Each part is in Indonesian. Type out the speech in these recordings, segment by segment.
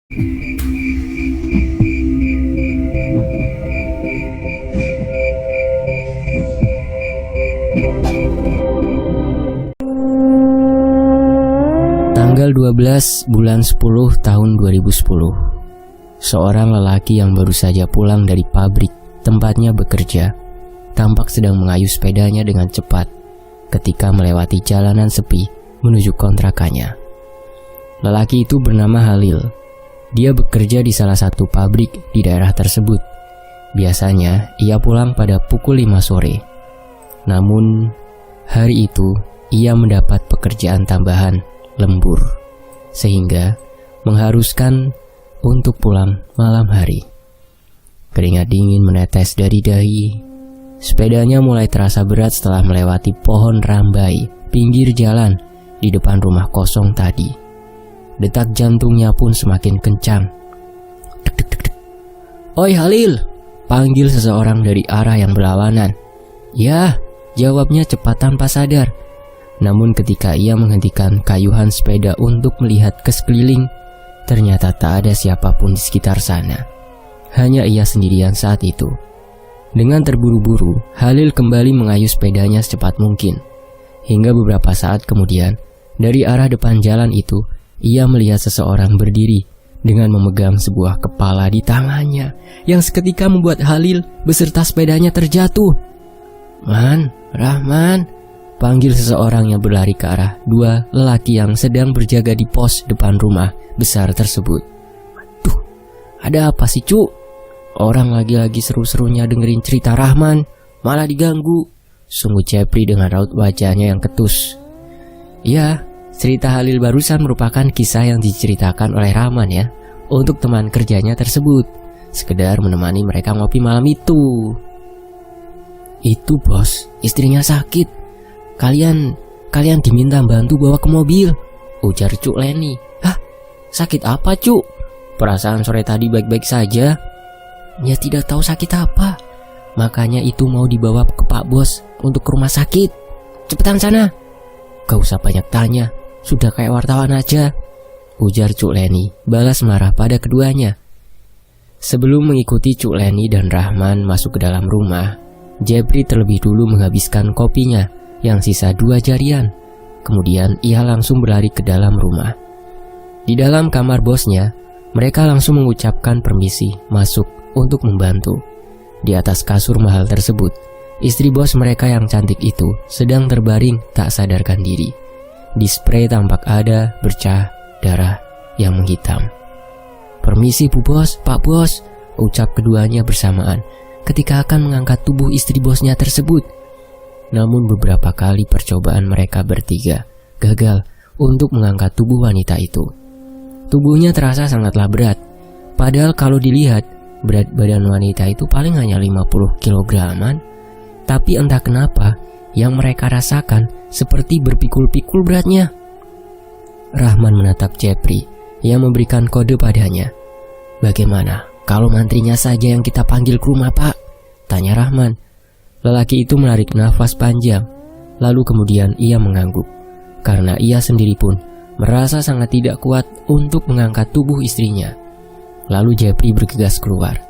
Tanggal 12 bulan 10 tahun 2010. Seorang lelaki yang baru saja pulang dari pabrik tempatnya bekerja tampak sedang mengayuh sepedanya dengan cepat ketika melewati jalanan sepi menuju kontrakannya. Lelaki itu bernama Halil. Dia bekerja di salah satu pabrik di daerah tersebut. Biasanya ia pulang pada pukul 5 sore. Namun hari itu ia mendapat pekerjaan tambahan lembur, sehingga mengharuskan untuk pulang malam hari. Keringat dingin menetes dari dahi. Sepedanya mulai terasa berat setelah melewati pohon rambai pinggir jalan di depan rumah kosong tadi. Detak jantungnya pun semakin kencang. Dek, dek, dek, dek. "Oi Halil," panggil seseorang dari arah yang berlawanan. "Ya," jawabnya cepat tanpa sadar. Namun ketika ia menghentikan kayuhan sepeda untuk melihat ke sekeliling, ternyata tak ada siapapun di sekitar sana. Hanya ia sendirian saat itu. Dengan terburu-buru, Halil kembali mengayuh sepedanya secepat mungkin. Hingga beberapa saat kemudian, dari arah depan jalan itu, ia melihat seseorang berdiri dengan memegang sebuah kepala di tangannya, yang seketika membuat Halil beserta sepedanya terjatuh. "Man, Rahman," panggil seseorang yang berlari ke arah dua lelaki yang sedang berjaga di pos depan rumah besar tersebut. "Aduh, ada apa sih, Cuk? Orang lagi-lagi seru-serunya dengerin cerita Rahman, malah diganggu," sungguh Jepri dengan raut wajahnya yang ketus. "Ya, cerita Halil barusan merupakan kisah yang diceritakan oleh Rahman ya, untuk teman kerjanya tersebut. Sekedar menemani mereka ngopi malam itu." "Itu bos, istrinya sakit. Kalian diminta bantu bawa ke mobil," ujar Cuk Leni. "Hah? Sakit apa, Cuk? Perasaan sore tadi baik-baik saja." "Ya tidak tahu sakit apa. Makanya itu mau dibawa ke Pak Bos untuk ke rumah sakit. Cepetan sana." "Gak usah banyak tanya, sudah kayak wartawan aja," ujar Cuk Leni, balas marah pada keduanya. Sebelum mengikuti Cuk Leni dan Rahman masuk ke dalam rumah, Jepri terlebih dulu menghabiskan kopinya yang sisa 2 jarian. Kemudian ia langsung berlari ke dalam rumah. Di dalam kamar bosnya, mereka langsung mengucapkan permisi masuk untuk membantu. Di atas kasur mahal tersebut, istri bos mereka yang cantik itu sedang terbaring tak sadarkan diri. Di spray tampak ada bercak darah yang menghitam. "Permisi Bu Bos, Pak Bos," ucap keduanya bersamaan ketika akan mengangkat tubuh istri bosnya tersebut. Namun beberapa kali percobaan mereka bertiga gagal untuk mengangkat tubuh wanita itu. Tubuhnya terasa sangatlah berat. Padahal kalau dilihat, berat badan wanita itu paling hanya 50 kilograman. Tapi entah kenapa, yang mereka rasakan seperti berpikul-pikul beratnya. Rahman menatap Jepri yang memberikan kode padanya. "Bagaimana kalau mantrinya saja yang kita panggil ke rumah, Pak?" tanya Rahman. Lelaki itu menarik nafas panjang, lalu kemudian ia mengangguk, karena ia sendiri pun merasa sangat tidak kuat untuk mengangkat tubuh istrinya. Lalu Jepri bergegas keluar.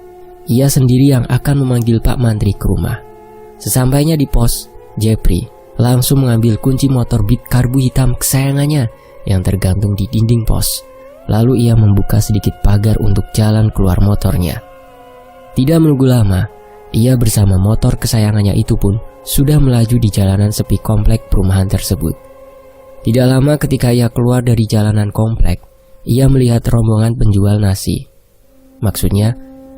Ia sendiri yang akan memanggil Pak Mantri ke rumah. Sesampainya di pos, Jepri langsung mengambil kunci motor Beat karbu hitam kesayangannya yang tergantung di dinding pos. Lalu ia membuka sedikit pagar untuk jalan keluar motornya. Tidak menunggu lama, ia bersama motor kesayangannya itu pun sudah melaju di jalanan sepi komplek perumahan tersebut. Tidak lama ketika ia keluar dari jalanan komplek, ia melihat rombongan penjual nasi. Maksudnya,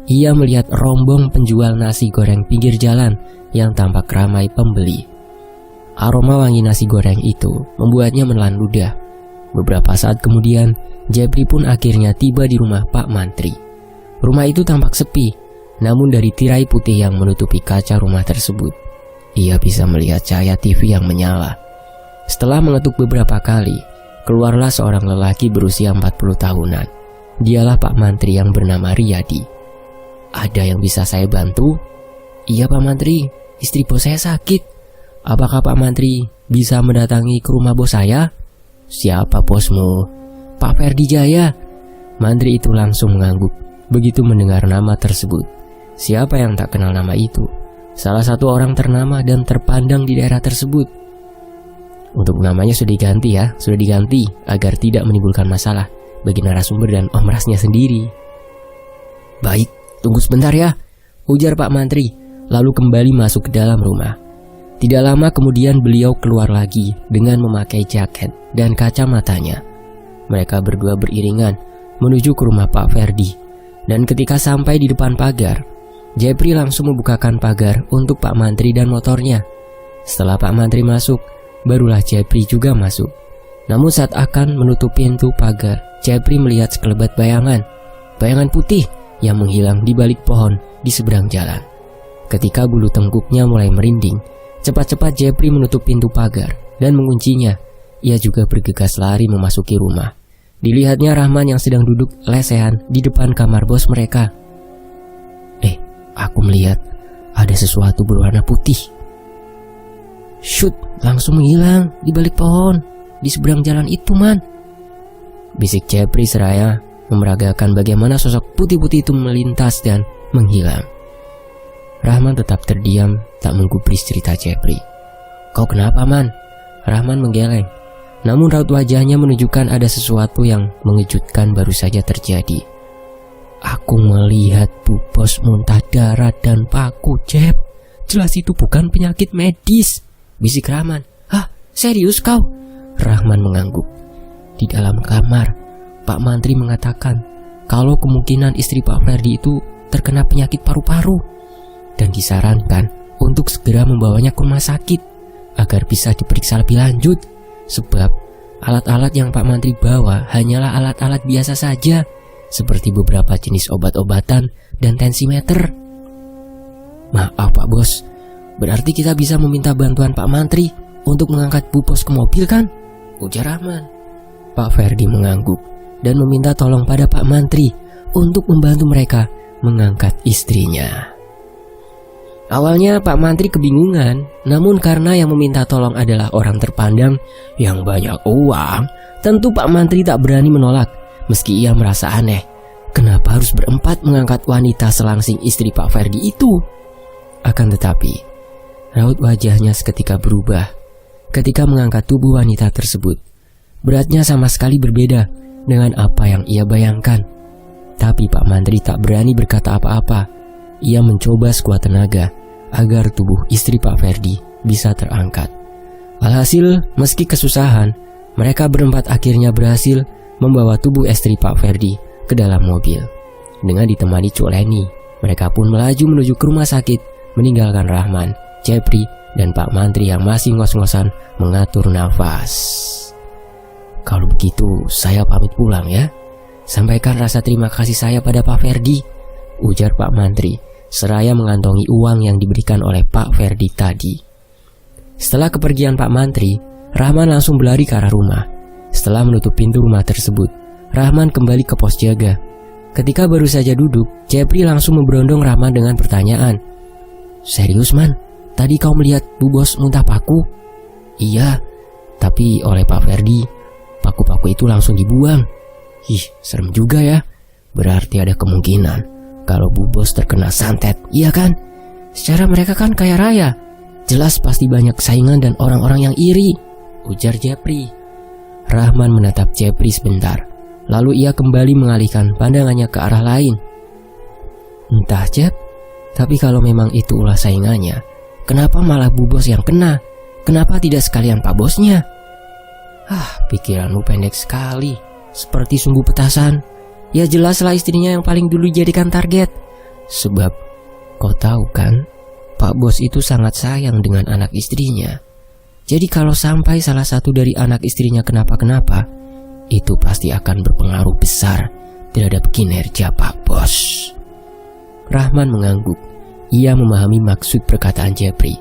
ia melihat rombong penjual nasi goreng pinggir jalan yang tampak ramai pembeli. Aroma wangi nasi goreng itu membuatnya menelan ludah. Beberapa saat kemudian, Jepri pun akhirnya tiba di rumah Pak Mantri. Rumah itu tampak sepi, namun dari tirai putih yang menutupi kaca rumah tersebut, ia bisa melihat cahaya TV yang menyala. Setelah mengetuk beberapa kali, keluarlah seorang lelaki berusia 40 tahunan. Dialah Pak Mantri yang bernama Riyadi. "Ada yang bisa saya bantu?" "Iya Pak Mantri, istri bos saya sakit. Apakah Pak Mantri bisa mendatangi ke rumah bos saya?" "Siapa bosmu?" "Pak Ferdi Jaya." Mantri itu langsung mengangguk begitu mendengar nama tersebut. Siapa yang tak kenal nama itu? Salah satu orang ternama dan terpandang di daerah tersebut. Untuk namanya sudah diganti agar tidak menimbulkan masalah bagi narasumber dan Om Rasnya sendiri. Baik, tunggu sebentar ya, ujar Pak Mantri, lalu kembali masuk ke dalam rumah. Tidak lama kemudian beliau keluar lagi dengan memakai jaket dan kacamatanya. Mereka berdua beriringan menuju ke rumah Pak Ferdi. Dan ketika sampai di depan pagar, Jepri langsung membukakan pagar untuk Pak Mantri dan motornya. Setelah Pak Mantri masuk, barulah Jepri juga masuk. Namun saat akan menutup pintu pagar, Jepri melihat sekelebat bayangan putih yang menghilang di balik pohon di seberang jalan. Ketika bulu tengkuknya mulai merinding, cepat-cepat Jepri menutup pintu pagar dan menguncinya. Ia juga bergegas lari memasuki rumah. Dilihatnya Rahman yang sedang duduk lesehan di depan kamar bos mereka. Aku melihat ada sesuatu berwarna putih. Shoot, langsung menghilang di balik pohon di seberang jalan itu, man. Bisik Jepri seraya memeragakan bagaimana sosok putih-putih itu melintas dan menghilang. Rahman tetap terdiam, tak menggubris cerita Jepri. Kau kenapa, man? Rahman menggeleng. Namun raut wajahnya menunjukkan ada sesuatu yang mengejutkan baru saja terjadi. Aku melihat Bu Bos muntah darah dan paku, Jep. Jelas itu bukan penyakit medis, bisik Rahman. Hah, serius kau? Rahman mengangguk. Di dalam kamar, Pak Mantri mengatakan kalau kemungkinan istri Pak Ferdi itu terkena penyakit paru-paru dan disarankan untuk segera membawanya ke rumah sakit agar bisa diperiksa lebih lanjut. Sebab alat-alat yang Pak Mantri bawa hanyalah alat-alat biasa saja, seperti beberapa jenis obat-obatan dan tensimeter. Maaf Pak Bos, berarti kita bisa meminta bantuan Pak Mantri untuk mengangkat Bu Bos ke mobil kan? Ujar Rahman. Pak Ferdi mengangguk dan meminta tolong pada Pak Mantri untuk membantu mereka mengangkat istrinya. Awalnya Pak Mantri kebingungan, namun karena yang meminta tolong adalah orang terpandang yang banyak uang, tentu Pak Mantri tak berani menolak. Meski ia merasa aneh, kenapa harus berempat mengangkat wanita selangsing istri Pak Ferdi itu? Akan tetapi, raut wajahnya seketika berubah ketika mengangkat tubuh wanita tersebut. Beratnya sama sekali berbeda dengan apa yang ia bayangkan. Tapi Pak Mantri tak berani berkata apa-apa. Ia mencoba sekuat tenaga agar tubuh istri Pak Ferdi bisa terangkat. Alhasil, meski kesusahan, mereka berempat akhirnya berhasil membawa tubuh istri Pak Ferdi ke dalam mobil. Dengan ditemani Cuk Leni, mereka pun melaju menuju ke rumah sakit, meninggalkan Rahman, Jepri, dan Pak Mantri yang masih ngos-ngosan mengatur nafas. Kalau begitu, saya pamit pulang ya. Sampaikan rasa terima kasih saya pada Pak Ferdi, ujar Pak Mantri, seraya mengantongi uang yang diberikan oleh Pak Ferdi tadi. Setelah kepergian Pak Mantri, Rahman langsung berlari ke arah rumah. Setelah menutup pintu rumah tersebut, Rahman kembali ke pos jaga. Ketika baru saja duduk, Jepri langsung memberondong Rahman dengan pertanyaan. Serius man, tadi kau melihat Bu Bos muntah paku? Iya, tapi oleh Pak Ferdi, paku-paku itu langsung dibuang. Ih, serem juga ya. Berarti ada kemungkinan kalau Bu Bos terkena santet, iya kan? Secara mereka kan kaya raya, jelas pasti banyak saingan dan orang-orang yang iri, ujar Jepri. Rahman menatap Jepri sebentar, lalu ia kembali mengalihkan pandangannya ke arah lain. Entah Jep, tapi kalau memang itu ulah saingannya, kenapa malah Bu Bos yang kena? Kenapa tidak sekalian Pak Bosnya? Pikiranmu pendek sekali, seperti sumbu petasan. Ya jelaslah istrinya yang paling dulu jadikan target. Sebab kau tahu kan, Pak Bos itu sangat sayang dengan anak istrinya. Jadi kalau sampai salah satu dari anak istrinya kenapa-kenapa, itu pasti akan berpengaruh besar terhadap kinerja Pak Bos. Rahman mengangguk. Ia memahami maksud perkataan Jepri.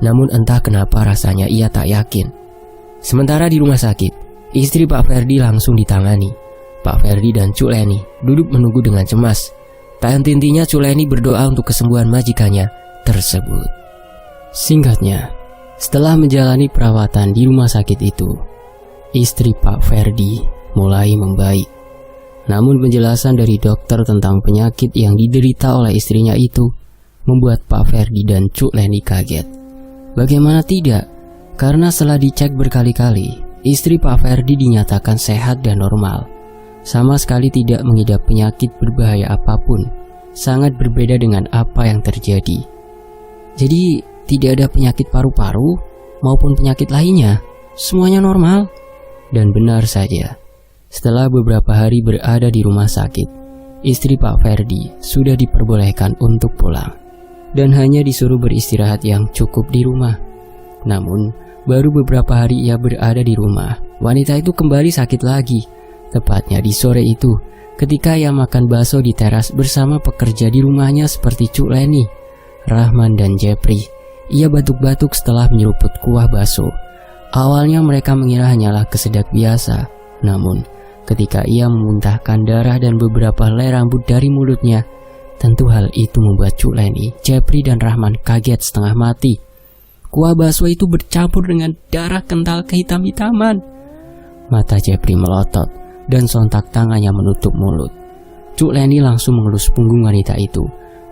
Namun entah kenapa rasanya ia tak yakin. Sementara di rumah sakit, istri Pak Ferdi langsung ditangani. Pak Ferdi dan Cuk Leni duduk menunggu dengan cemas. Tak henti-hentinya Cuk Leni berdoa untuk kesembuhan majikannya tersebut. Singkatnya, setelah menjalani perawatan di rumah sakit itu, istri Pak Ferdi mulai membaik. Namun penjelasan dari dokter tentang penyakit yang diderita oleh istrinya itu membuat Pak Ferdi dan Cuk Leni kaget. Bagaimana tidak? Karena setelah dicek berkali-kali, istri Pak Ferdi dinyatakan sehat dan normal. Sama sekali tidak mengidap penyakit berbahaya apapun. Sangat berbeda dengan apa yang terjadi. Jadi tidak ada penyakit paru-paru maupun penyakit lainnya. Semuanya normal. Dan benar saja, setelah beberapa hari berada di rumah sakit, istri Pak Ferdi sudah diperbolehkan untuk pulang dan hanya disuruh beristirahat yang cukup di rumah. Namun, baru beberapa hari ia berada di rumah, wanita itu kembali sakit lagi. Tepatnya di sore itu, ketika ia makan bakso di teras bersama pekerja di rumahnya seperti Cuk Leni, Rahman dan Jepri. Ia batuk-batuk setelah menyeruput kuah bakso. Awalnya mereka mengira hanyalah kesedak biasa. Namun, ketika ia memuntahkan darah dan beberapa helai rambut dari mulutnya, tentu hal itu membuat Cuk Leni, Jepri dan Rahman kaget setengah mati. Kuah bakso itu bercampur dengan darah kental kehitam-hitaman. Mata Jepri melotot dan sontak tangannya menutup mulut. Cuk Leni langsung mengelus punggung wanita itu,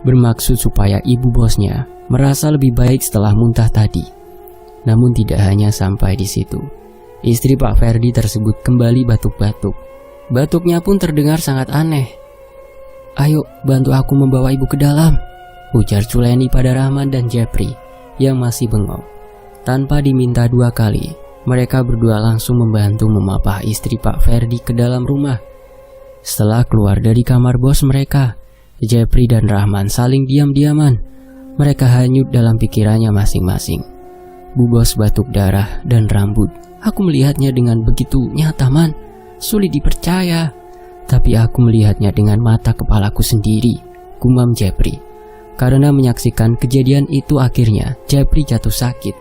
bermaksud supaya ibu bosnya merasa lebih baik setelah muntah tadi. Namun tidak hanya sampai di situ. Istri Pak Ferdi tersebut kembali batuk-batuk. Batuknya pun terdengar sangat aneh. "Ayo bantu aku membawa ibu ke dalam," ujar Cuk Leni pada Rahman dan Jepri yang masih bengong. Tanpa diminta 2 kali, mereka berdua langsung membantu memapah istri Pak Ferdi ke dalam rumah. Setelah keluar dari kamar bos mereka, Jepri dan Rahman saling diam-diaman. Mereka hanyut dalam pikirannya masing-masing. Bu bos batuk darah dan rambut. Aku melihatnya dengan begitu nyata, Man. Sulit dipercaya. Tapi aku melihatnya dengan mata kepalaku sendiri, gumam Jepri. Karena menyaksikan kejadian itu akhirnya Jepri jatuh sakit.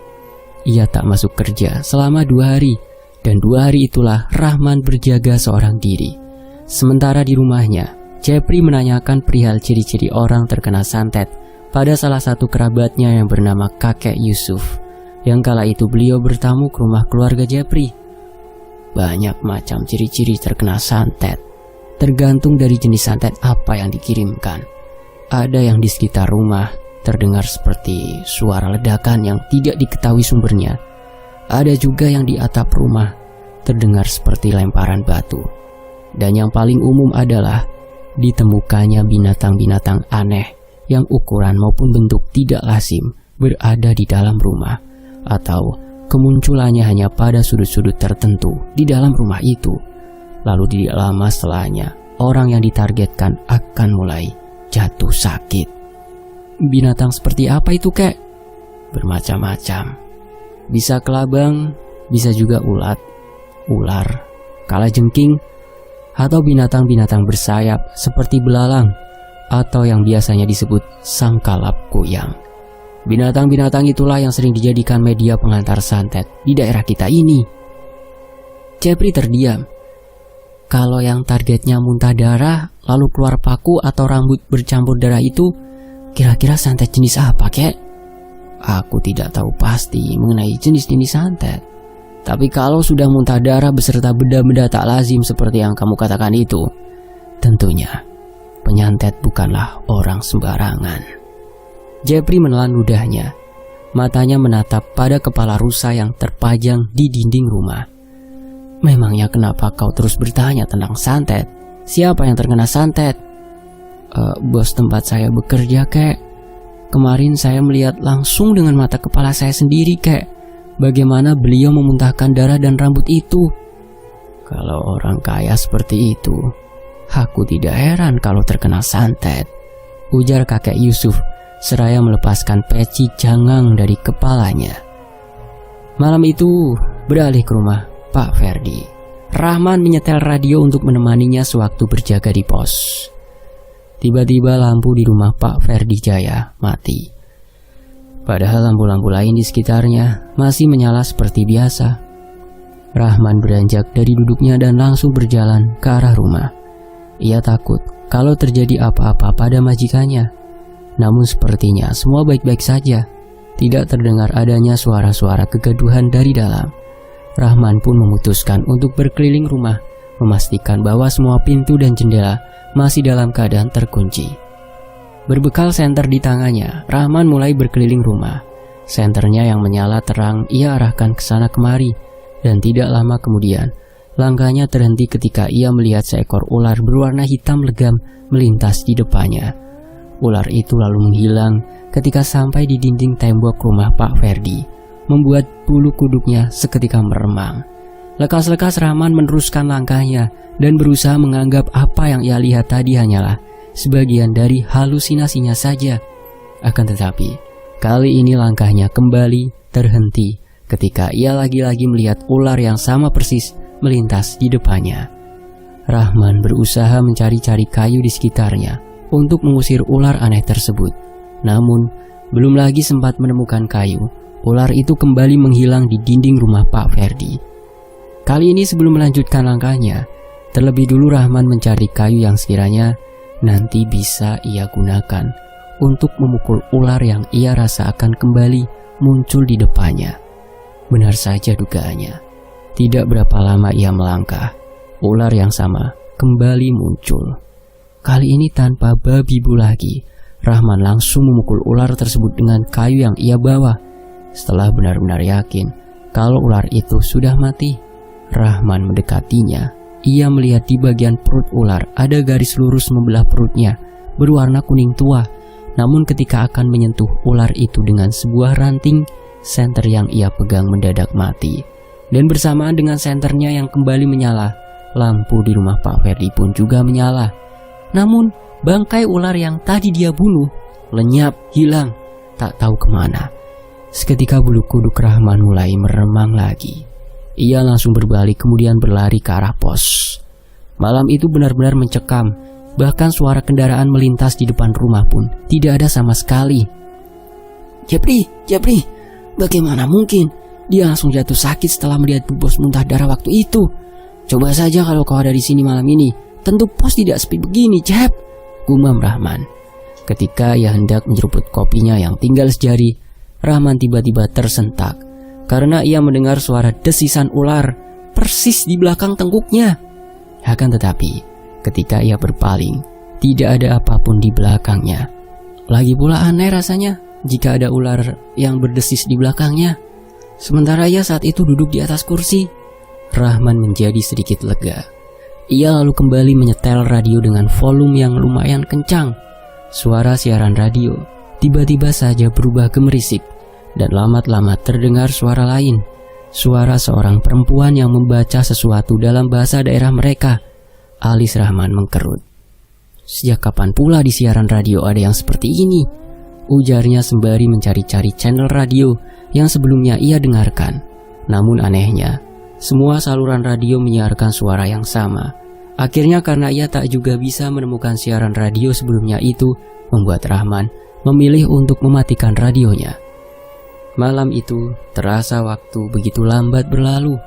Ia tak masuk kerja selama 2 hari. Dan 2 hari itulah Rahman berjaga seorang diri. Sementara di rumahnya, Jepri menanyakan perihal ciri-ciri orang terkena santet pada salah satu kerabatnya yang bernama kakek Yusuf, yang kala itu beliau bertamu ke rumah keluarga Jepri. Banyak macam ciri-ciri terkena santet, tergantung dari jenis santet apa yang dikirimkan. Ada yang di sekitar rumah terdengar seperti suara ledakan yang tidak diketahui sumbernya. Ada juga yang di atap rumah terdengar seperti lemparan batu. Dan yang paling umum adalah ditemukannya binatang-binatang aneh yang ukuran maupun bentuk tidak lazim berada di dalam rumah, atau kemunculannya hanya pada sudut-sudut tertentu di dalam rumah itu. Lalu tidak lama setelahnya, orang yang ditargetkan akan mulai jatuh sakit. Binatang seperti apa itu, kek? Bermacam-macam. Bisa kelabang, bisa juga ulat, ular, kalajengking, atau binatang-binatang bersayap seperti belalang, atau yang biasanya disebut sangkalap kuyang. Binatang-binatang itulah yang sering dijadikan media pengantar santet di daerah kita ini. Jepri terdiam. Kalau yang targetnya muntah darah lalu keluar paku atau rambut bercampur darah itu, kira-kira santet jenis apa, kek? Aku tidak tahu pasti mengenai jenis-jenis santet. Tapi kalau sudah muntah darah beserta benda-benda tak lazim seperti yang kamu katakan itu, tentunya penyantet bukanlah orang sembarangan. Jepri menelan ludahnya. Matanya menatap pada kepala rusa yang terpajang di dinding rumah. Memangnya kenapa kau terus bertanya tentang santet? Siapa yang terkena santet? Bos tempat saya bekerja, kek. Kemarin saya melihat langsung dengan mata kepala saya sendiri, kek, bagaimana beliau memuntahkan darah dan rambut itu. Kalau orang kaya seperti itu, aku tidak heran kalau terkena santet, ujar kakek Yusuf seraya melepaskan peci jangang dari kepalanya. Malam itu beralih ke rumah Pak Ferdi. Rahman menyetel radio untuk menemaninya sewaktu berjaga di pos. Tiba-tiba lampu di rumah Pak Ferdi Jaya mati. Padahal lampu-lampu lain di sekitarnya masih menyala seperti biasa. Rahman beranjak dari duduknya dan langsung berjalan ke arah rumah. Ia takut kalau terjadi apa-apa pada majikannya. Namun sepertinya semua baik-baik saja. Tidak terdengar adanya suara-suara kegaduhan dari dalam. Rahman pun memutuskan untuk berkeliling rumah memastikan bahwa semua pintu dan jendela masih dalam keadaan terkunci. Berbekal senter di tangannya, Rahman mulai berkeliling rumah. Senternya yang menyala terang ia arahkan ke sana kemari, dan tidak lama kemudian langkahnya terhenti ketika ia melihat seekor ular berwarna hitam legam melintas di depannya. Ular itu lalu menghilang ketika sampai di dinding tembok rumah Pak Ferdi, membuat bulu kuduknya seketika meremang. Lekas-lekas Rahman meneruskan langkahnya dan berusaha menganggap apa yang ia lihat tadi hanyalah sebagian dari halusinasinya saja. Akan tetapi, kali ini langkahnya kembali terhenti ketika ia lagi-lagi melihat ular yang sama persis melintas di depannya. Rahman berusaha mencari-cari kayu di sekitarnya untuk mengusir ular aneh tersebut. Namun, belum lagi sempat menemukan kayu, ular itu kembali menghilang di dinding rumah Pak Ferdi. Kali ini sebelum melanjutkan langkahnya, terlebih dulu Rahman mencari kayu yang sekiranya nanti bisa ia gunakan untuk memukul ular yang ia rasa akan kembali muncul di depannya. Benar saja dugaannya. Tidak berapa lama ia melangkah, ular yang sama kembali muncul. Kali ini tanpa babi bu lagi, Rahman langsung memukul ular tersebut dengan kayu yang ia bawa. Setelah benar-benar yakin kalau ular itu sudah mati, Rahman mendekatinya. Ia melihat di bagian perut ular ada garis lurus membelah perutnya berwarna kuning tua. Namun ketika akan menyentuh ular itu dengan sebuah ranting, senter yang ia pegang mendadak mati. Dan bersamaan dengan senternya yang kembali menyala, lampu di rumah Pak Ferdi pun juga menyala. Namun bangkai ular yang tadi dia bunuh lenyap, hilang, tak tahu kemana. Seketika bulu kuduk Rahman mulai meremang lagi. Ia langsung berbalik kemudian berlari ke arah pos. Malam itu benar-benar mencekam. Bahkan suara kendaraan melintas di depan rumah pun tidak ada sama sekali. Jepri, bagaimana mungkin dia langsung jatuh sakit setelah melihat Bu Bos muntah darah waktu itu? Coba saja kalau kau ada di sini malam ini, tentu pos tidak sepi begini, Jep, gumam Rahman. Ketika ia hendak menjeruput kopinya yang tinggal sejari, Rahman tiba-tiba tersentak karena ia mendengar suara desisan ular persis di belakang tengkuknya. Akan tetapi, ketika ia berpaling, tidak ada apapun di belakangnya. Lagi pula aneh rasanya jika ada ular yang berdesis di belakangnya. Sementara ia saat itu duduk di atas kursi. Rahman menjadi sedikit lega. Ia lalu kembali menyetel radio dengan volume yang lumayan kencang. Suara siaran radio tiba-tiba saja berubah gemerisik, dan lamat-lamat terdengar suara lain. Suara seorang perempuan yang membaca sesuatu dalam bahasa daerah mereka. Alis Rahman mengkerut. Sejak kapan pula di siaran radio ada yang seperti ini? Ujarnya sembari mencari-cari channel radio yang sebelumnya ia dengarkan. Namun anehnya, semua saluran radio menyiarkan suara yang sama. Akhirnya karena ia tak juga bisa menemukan siaran radio sebelumnya itu, membuat Rahman memilih untuk mematikan radionya. Malam itu terasa waktu begitu lambat berlalu.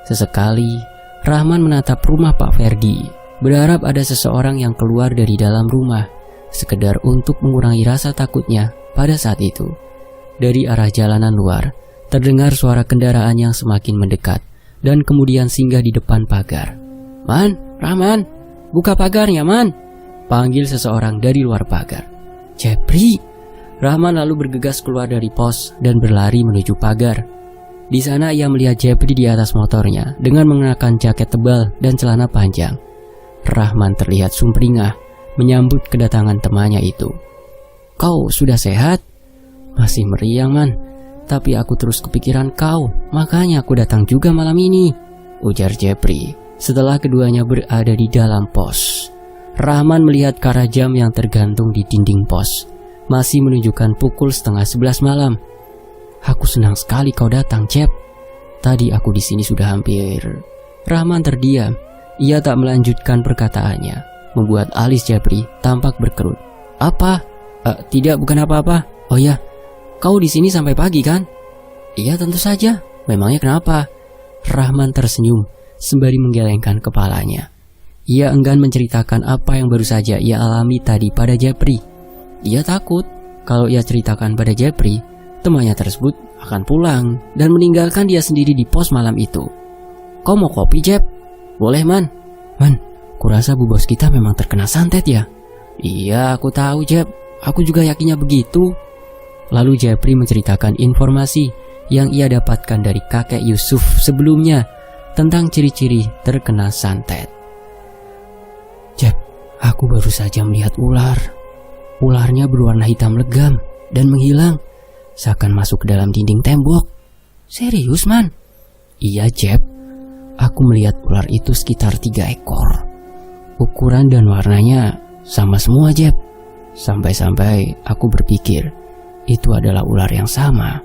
Sesekali Rahman menatap rumah Pak Ferdi, berharap ada seseorang yang keluar dari dalam rumah, sekedar untuk mengurangi rasa takutnya pada saat itu. Dari arah jalanan luar, terdengar suara kendaraan yang semakin mendekat, dan kemudian singgah di depan pagar. "Man, Rahman, buka pagarnya, Man!" panggil seseorang dari luar pagar. "Jepri!" Rahman lalu bergegas keluar dari pos dan berlari menuju pagar. Di sana ia melihat Jepri di atas motornya dengan mengenakan jaket tebal dan celana panjang. Rahman terlihat sumringah menyambut kedatangan temannya itu. "Kau sudah sehat?" "Masih meriang, Man. Tapi aku terus kepikiran kau, makanya aku datang juga malam ini," ujar Jepri setelah keduanya berada di dalam pos. Rahman melihat ke arah jam yang tergantung di dinding pos. Masih menunjukkan pukul 10:30 malam. "Aku senang sekali kau datang, Jep. Tadi aku di sini sudah hampir..." Rahman terdiam. Ia tak melanjutkan perkataannya, membuat alis Jepri tampak berkerut. "Apa? Tidak, bukan apa-apa. Oh ya, kau di sini sampai pagi kan?" "Iya, tentu saja. Memangnya kenapa?" Rahman tersenyum sembari menggelengkan kepalanya. Ia enggan menceritakan apa yang baru saja ia alami tadi pada Jepri. Ia takut kalau ia ceritakan pada Jepri, temannya tersebut akan pulang dan meninggalkan dia sendiri di pos malam itu. "Kau mau kopi, Jep?" "Boleh, Man." Man, kurasa bu bos kita memang terkena santet ya? Iya, aku tahu Jeb. Aku juga yakinnya begitu. Lalu Jepri menceritakan informasi yang ia dapatkan dari kakek Yusuf sebelumnya tentang ciri-ciri terkena santet. Jeb, aku baru saja melihat ular. Ularnya berwarna hitam legam dan menghilang, seakan masuk ke dalam dinding tembok. Serius, Man? Iya, Jeb. Aku melihat ular itu sekitar 3 ekor. Ukuran dan warnanya sama semua, Jeb. Sampai-sampai aku berpikir itu adalah ular yang sama,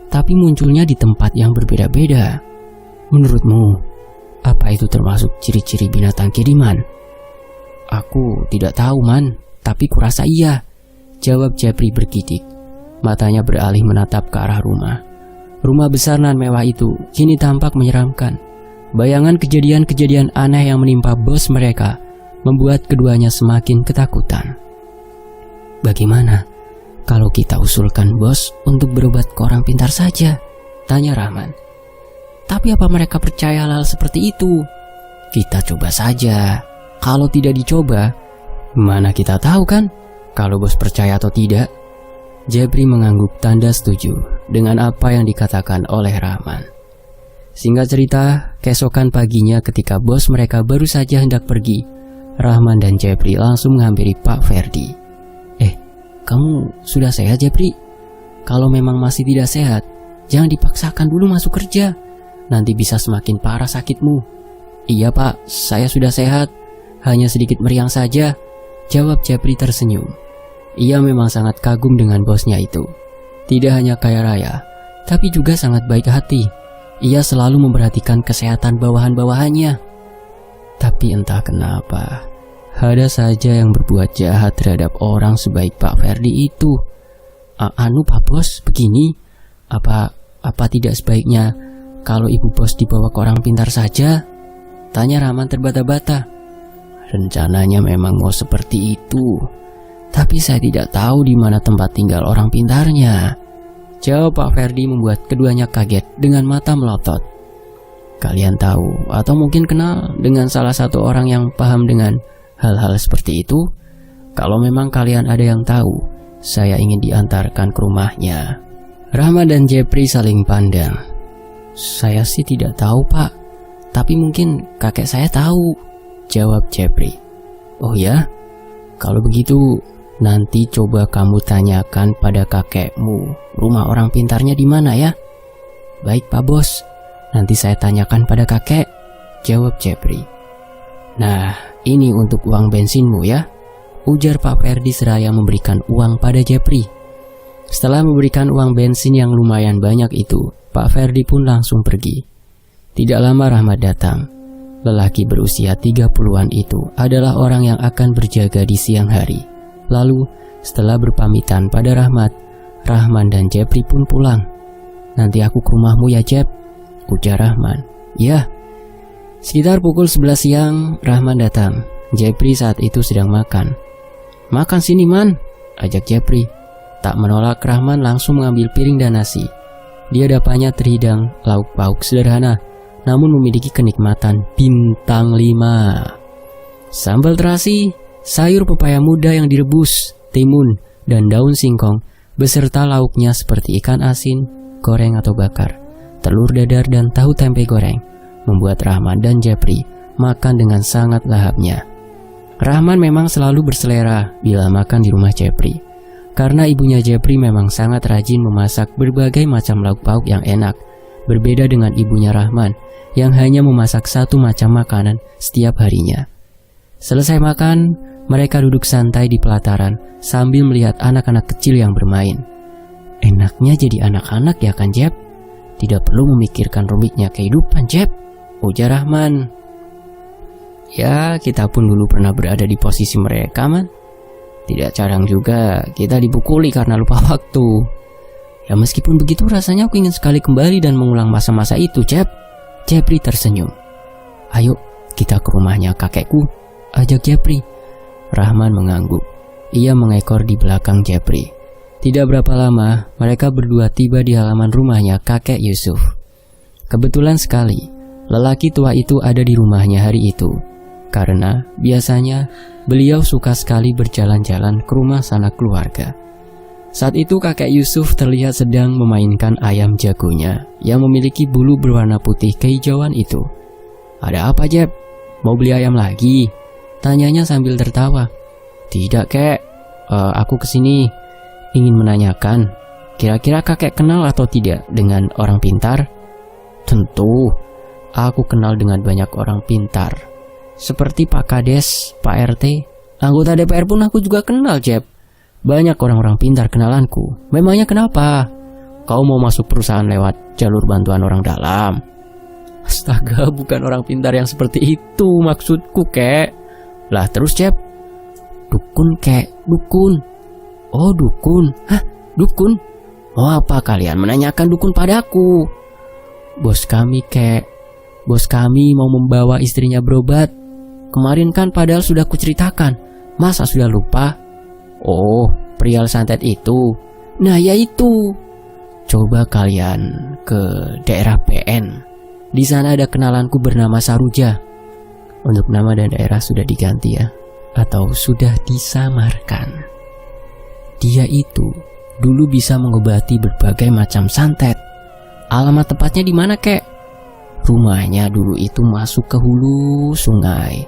tapi munculnya di tempat yang berbeda-beda. Menurutmu, apa itu termasuk ciri-ciri binatang kiriman? Aku tidak tahu, Man, tapi kurasa iya, jawab Jepri bergidik. Matanya beralih menatap ke arah rumah. Rumah besar nan mewah itu kini tampak menyeramkan. Bayangan kejadian-kejadian aneh yang menimpa bos mereka membuat keduanya semakin ketakutan. Bagaimana kalau kita usulkan bos untuk berobat ke orang pintar saja? Tanya Rahman. Tapi apa mereka percaya hal seperti itu? Kita coba saja. Kalau tidak dicoba, mana kita tahu kan kalau bos percaya atau tidak? Jepri mengangguk tanda setuju dengan apa yang dikatakan oleh Rahman. Singkat cerita, keesokan paginya ketika bos mereka baru saja hendak pergi, Rahman dan Jepri langsung menghampiri Pak Ferdi. Kamu sudah sehat, Jepri? Kalau memang masih tidak sehat, jangan dipaksakan dulu masuk kerja. Nanti bisa semakin parah sakitmu. Iya, Pak, saya sudah sehat. Hanya sedikit meriang saja, jawab Jepri tersenyum. Ia memang sangat kagum dengan bosnya itu. Tidak hanya kaya raya, tapi juga sangat baik hati. Ia selalu memperhatikan kesehatan bawahan-bawahannya. Tapi entah kenapa, ada saja yang berbuat jahat terhadap orang sebaik Pak Ferdi itu. Anu Pak Bos, begini, apa tidak sebaiknya kalau ibu bos dibawa ke orang pintar saja? Tanya Rahman terbata-bata. Rencananya memang mau seperti itu, tapi saya tidak tahu di mana tempat tinggal orang pintarnya, jawab Pak Ferdi membuat keduanya kaget dengan mata melotot. Kalian tahu atau mungkin kenal dengan salah satu orang yang paham dengan hal-hal seperti itu? Kalau memang kalian ada yang tahu, saya ingin diantarkan ke rumahnya. Rahma dan Jepri saling pandang. Saya sih tidak tahu, Pak, tapi mungkin kakek saya tahu, jawab Jepri. Oh ya? Kalau begitu, nanti coba kamu tanyakan pada kakekmu rumah orang pintarnya di mana ya? Baik, Pak Bos, nanti saya tanyakan pada kakek, jawab Jepri. Nah, ini untuk uang bensinmu ya, ujar Pak Ferdi seraya memberikan uang pada Jepri. Setelah memberikan uang bensin yang lumayan banyak itu, Pak Ferdi pun langsung pergi. Tidak lama Rahmat datang. Lelaki berusia 30-an itu adalah orang yang akan berjaga di siang hari. Lalu, setelah berpamitan pada Rahmat, Rahman dan Jepri pun pulang. Nanti aku ke rumahmu ya, Jep, ujar Rahman. Ya. Sekitar pukul 11 siang, Rahman datang. Jepri saat itu sedang makan. Makan sini, Man, ajak Jepri. Tak menolak, Rahman langsung mengambil piring dan nasi. Di hadapannya terhidang lauk pauk sederhana, namun memiliki kenikmatan bintang 5. Sambal terasi, sayur pepaya muda yang direbus, timun, dan daun singkong, beserta lauknya seperti ikan asin, goreng atau bakar, telur dadar dan tahu tempe goreng, membuat Rahman dan Jepri makan dengan sangat lahapnya. Rahman memang selalu berselera bila makan di rumah Jepri, karena ibunya Jepri memang sangat rajin memasak berbagai macam lauk pauk yang enak, berbeda dengan ibunya Rahman yang hanya memasak satu macam makanan setiap harinya. Selesai makan, mereka duduk santai di pelataran sambil melihat anak-anak kecil yang bermain. Enaknya jadi anak-anak ya kan, Jep? Tidak perlu memikirkan rumitnya kehidupan, Jep, ujar Rahman. Ya, kita pun dulu pernah berada di posisi mereka, Man. Tidak jarang juga kita dipukuli karena lupa waktu. Ya meskipun begitu, rasanya aku ingin sekali kembali dan mengulang masa-masa itu, Jep. Jepri tersenyum. Ayo, kita ke rumahnya kakekku, ajak Jepri. Rahman mengangguk. Ia mengekor di belakang Jepri. Tidak berapa lama, mereka berdua tiba di halaman rumahnya kakek Yusuf. Kebetulan sekali, lelaki tua itu ada di rumahnya hari itu. karena biasanya beliau suka sekali berjalan-jalan ke rumah sanak keluarga. Saat itu kakek Yusuf terlihat sedang memainkan ayam jagonya yang memiliki bulu berwarna putih kehijauan itu. "Ada apa, Jeb? Mau beli ayam lagi?" tanyanya sambil tertawa. "Tidak, kek. Aku kesini ingin menanyakan, kira-kira kakek kenal atau tidak dengan orang pintar?" "Tentu, aku kenal dengan banyak orang pintar. Seperti Pak Kades, Pak RT, anggota DPR pun aku juga kenal, Jeb. Banyak orang-orang pintar kenalanku. Memangnya kenapa? Kau mau masuk perusahaan lewat jalur bantuan orang dalam?" "Astaga, bukan orang pintar yang seperti itu maksudku, kek." "Lah terus, Jeb?" "Dukun, kek, dukun." "Oh, dukun. Hah, dukun? Mau apa kalian menanyakan dukun padaku?" "Bos kami, kek. Bos kami mau membawa istrinya berobat. Kemarin kan padahal sudah kuceritakan. Masa sudah lupa?" "Oh, pria santet itu." "Nah, ya itu. Coba kalian ke daerah PN. Di sana ada kenalanku bernama Saruja." Untuk nama dan daerah sudah diganti ya, atau sudah disamarkan. Dia itu dulu bisa mengobati berbagai macam santet. "Alamat tepatnya di mana, kek?" "Rumahnya dulu itu masuk ke hulu sungai.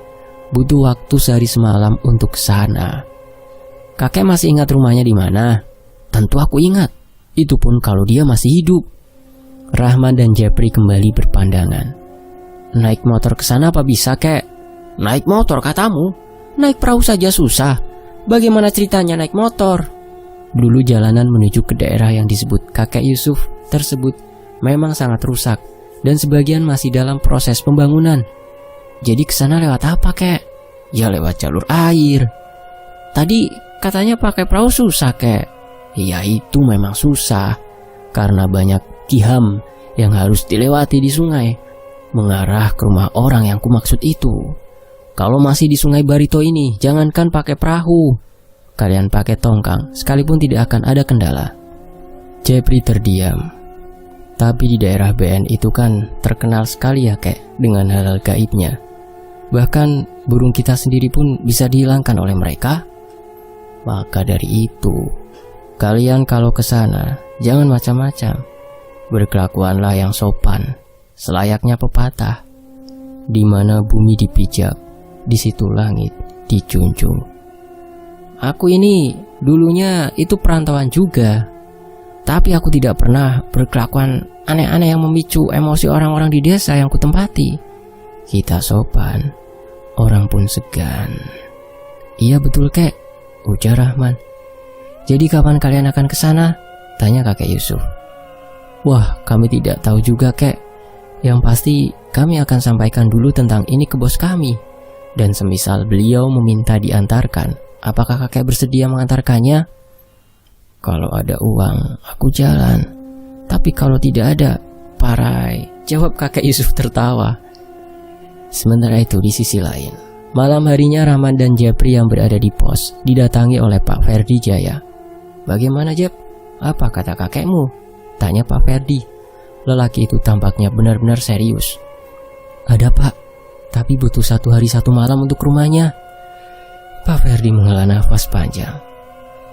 Butuh waktu sehari semalam untuk ke sana." "Kakek masih ingat rumahnya di mana?" "Tentu aku ingat. Itu pun kalau dia masih hidup." Rahman dan Jepri kembali berpandangan. "Naik motor ke sana apa bisa, kek?" "Naik motor katamu? Naik perahu saja susah. Bagaimana ceritanya naik motor?" Dulu jalanan menuju ke daerah yang disebut kakek Yusuf tersebut memang sangat rusak dan sebagian masih dalam proses pembangunan. "Jadi kesana lewat apa, kek?" "Ya lewat jalur air." "Tadi katanya pakai perahu susah, kek." "Ya itu memang susah karena banyak kiham yang harus dilewati di sungai mengarah ke rumah orang yang kumaksud itu. Kalau masih di Sungai Barito ini, jangankan pakai perahu, kalian pakai tongkang sekalipun tidak akan ada kendala." Jepri terdiam. "Tapi di daerah BN itu kan terkenal sekali ya, kek, dengan hal-hal gaibnya. Bahkan burung kita sendiri pun bisa dihilangkan oleh mereka. Maka dari itu, kalian kalau ke sana jangan macam-macam. Berkelakuanlah yang sopan, selayaknya pepatah. Di mana bumi dipijak, di situ langit dijunjung." "Aku ini dulunya itu perantauan juga. Tapi aku tidak pernah berkelakuan aneh-aneh yang memicu emosi orang-orang di desa yang kutempati. Kita sopan, orang pun segan." "Iya betul, kek," ujar Rahman. "Jadi kapan kalian akan ke sana?" tanya kakek Yusuf. "Wah, kami tidak tahu juga, kek. Yang pasti kami akan sampaikan dulu tentang ini ke bos kami. Dan semisal beliau meminta diantarkan, apakah kakek bersedia mengantarkannya?" "Kalau ada uang, aku jalan. Tapi kalau tidak ada, parai," jawab kakek Yusuf tertawa. Sementara itu di sisi lain, malam harinya Rahman dan Jepri yang berada di pos didatangi oleh Pak Ferdi Jaya. "Bagaimana, Jep? Apa kata kakekmu?" tanya Pak Ferdi. Lelaki itu tampaknya benar-benar serius. "Ada, Pak, tapi butuh 1 hari 1 malam untuk rumahnya." Pak Ferdi menghela nafas panjang.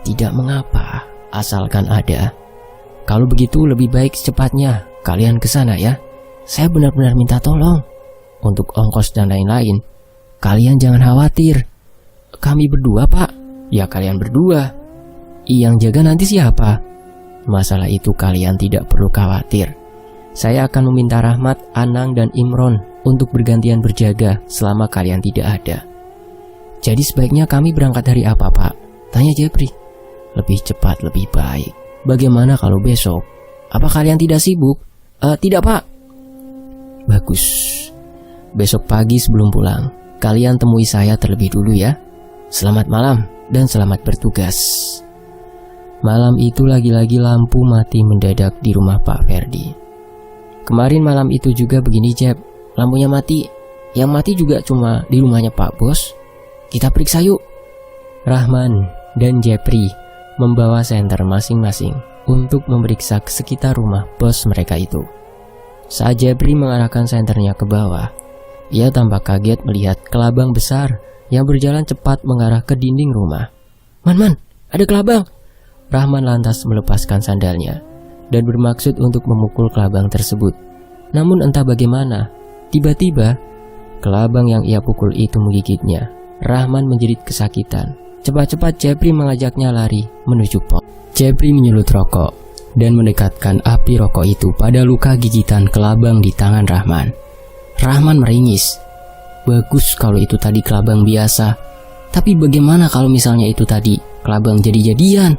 "Tidak mengapa, asalkan ada. Kalau begitu lebih baik secepatnya kalian ke sana ya. Saya benar-benar minta tolong. Untuk ongkos dan lain-lain, kalian jangan khawatir." "Kami berdua, Pak." "Ya kalian berdua. Yang jaga nanti siapa?" "Masalah itu kalian tidak perlu khawatir. Saya akan meminta Rahmat, Anang, dan Imron untuk bergantian berjaga selama kalian tidak ada." "Jadi sebaiknya kami berangkat hari apa, Pak?" tanya Jepri. "Lebih cepat lebih baik. Bagaimana kalau besok? Apa kalian tidak sibuk?" Tidak, Pak." "Bagus. Besok pagi sebelum pulang, kalian temui saya terlebih dulu ya. Selamat malam dan selamat bertugas." Malam itu lagi-lagi lampu mati mendadak di rumah Pak Ferdi. "Kemarin malam itu juga begini, Jeb. Lampunya mati. Yang mati juga cuma di rumahnya Pak Bos. Kita periksa yuk." Rahman dan Jepri membawa senter masing-masing untuk memeriksa ke sekitar rumah bos mereka itu. Saat Jepri mengarahkan senternya ke bawah, Ia tampak kaget melihat kelabang besar yang berjalan cepat mengarah ke dinding rumah. Man, ada kelabang! Rahman lantas melepaskan sandalnya dan bermaksud untuk memukul kelabang tersebut. Namun entah bagaimana, tiba-tiba kelabang yang ia pukul itu menggigitnya. Rahman menjerit kesakitan. Cepat-cepat Jepri mengajaknya lari menuju pos. Jepri menyulut rokok dan mendekatkan api rokok itu pada luka gigitan kelabang di tangan Rahman. Rahman meringis. Bagus kalau itu tadi kelabang biasa, tapi bagaimana kalau misalnya itu tadi kelabang jadi-jadian?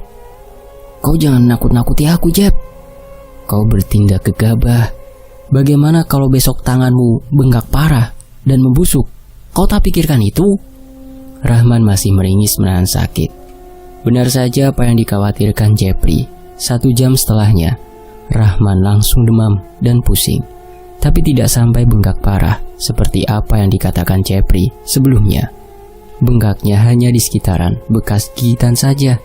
Kau jangan nakut-nakuti aku, Jep. Kau bertindak gegabah. Bagaimana kalau besok tanganmu bengkak parah dan membusuk? Kau tak pikirkan itu? Rahman masih meringis menahan sakit. Benar saja apa yang dikhawatirkan Jepri. 1 jam setelahnya, Rahman langsung demam dan pusing. Tapi tidak sampai bengkak parah seperti apa yang dikatakan Jepri sebelumnya. Bengkaknya hanya di sekitaran bekas gigitan saja.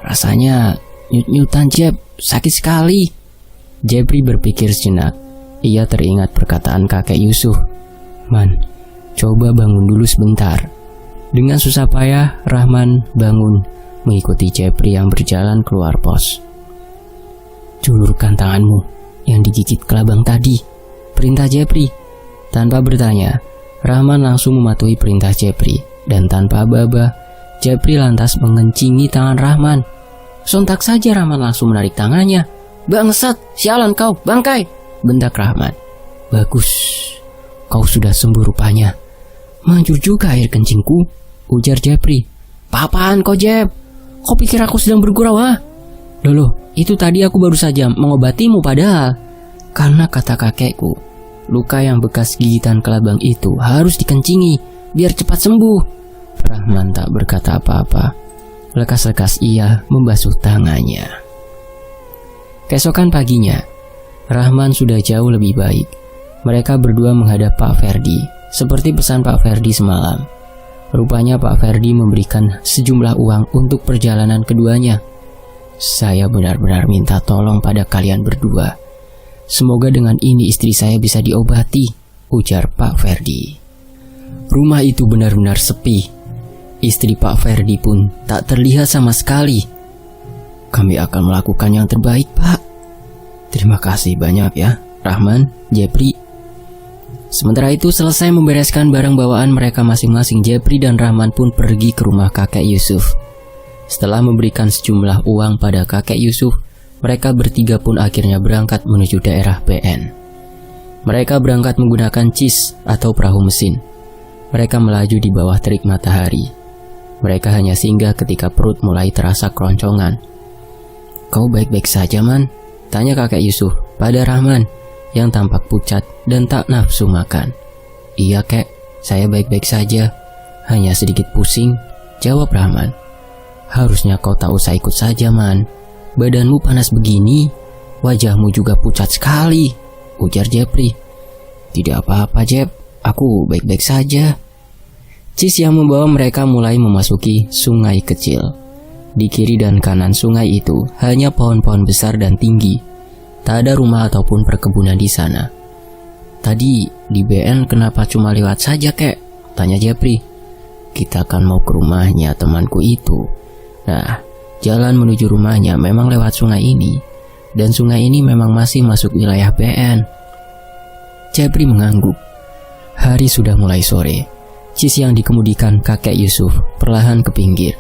Rasanya nyut-nyutan, Jep, sakit sekali. Jepri berpikir sejenak. Ia teringat perkataan kakek Yusuf. Man, coba bangun dulu sebentar. Dengan susah payah, Rahman bangun mengikuti Jepri yang berjalan keluar pos. Julurkan tanganmu yang digigit kelabang tadi, perintah Jepri. Tanpa bertanya, Rahman langsung mematuhi perintah Jepri. Dan tanpa aba-aba, Jepri lantas mengencingi tangan Rahman. Sontak saja Rahman langsung menarik tangannya. Bangsat, sialan kau, bangkai, bentak Rahman. Bagus, kau sudah sembuh rupanya. Manjur juga air kencingku, ujar Jepri. Apaan kau, Jep? Kau pikir aku sedang bergurau, ha? Loh, itu tadi aku baru saja mengobatimu padahal. Karena kata kakekku, luka yang bekas gigitan kelabang itu harus dikencingi biar cepat sembuh. Rahman tak berkata apa-apa. Lekas-lekas ia membasuh tangannya. Keesokan paginya, Rahman sudah jauh lebih baik. Mereka berdua menghadap Pak Ferdi, seperti pesan Pak Ferdi semalam. Rupanya Pak Ferdi memberikan sejumlah uang untuk perjalanan keduanya. Saya benar-benar minta tolong pada kalian berdua. Semoga dengan ini istri saya bisa diobati, ujar Pak Ferdi. Rumah itu benar-benar sepi. Istri Pak Ferdi pun tak terlihat sama sekali. Kami akan melakukan yang terbaik, Pak. Terima kasih banyak ya, Rahman, Jepri. Sementara itu selesai membereskan barang bawaan mereka masing-masing, Jepri dan Rahman pun pergi ke rumah kakek Yusuf. Setelah memberikan sejumlah uang pada kakek Yusuf, mereka bertiga pun akhirnya berangkat menuju daerah PN. Mereka berangkat menggunakan cis atau perahu mesin. Mereka melaju di bawah terik matahari. Mereka hanya singgah ketika perut mulai terasa keroncongan. Kau baik-baik saja, Man? Tanya kakek Yusuf pada Rahman yang tampak pucat dan tak nafsu makan. Iya, kek, saya baik-baik saja. Hanya sedikit pusing, jawab Rahman. Harusnya kau tak usah ikut saja, Man. Badanmu panas begini, wajahmu juga pucat sekali, ujar Jepri. Tidak apa-apa, Jep, aku baik-baik saja. Cis yang membawa mereka mulai memasuki sungai kecil. Di kiri dan kanan sungai itu hanya pohon-pohon besar dan tinggi. Tak ada rumah ataupun perkebunan di sana. Tadi di BN kenapa cuma lewat saja, kek? Tanya Jepri. Kita kan mau ke rumahnya temanku itu. Nah, jalan menuju rumahnya memang lewat sungai ini. Dan sungai ini memang masih masuk wilayah BN. Jepri mengangguk. Hari sudah mulai sore. Cis yang dikemudikan kakek Yusuf perlahan ke pinggir.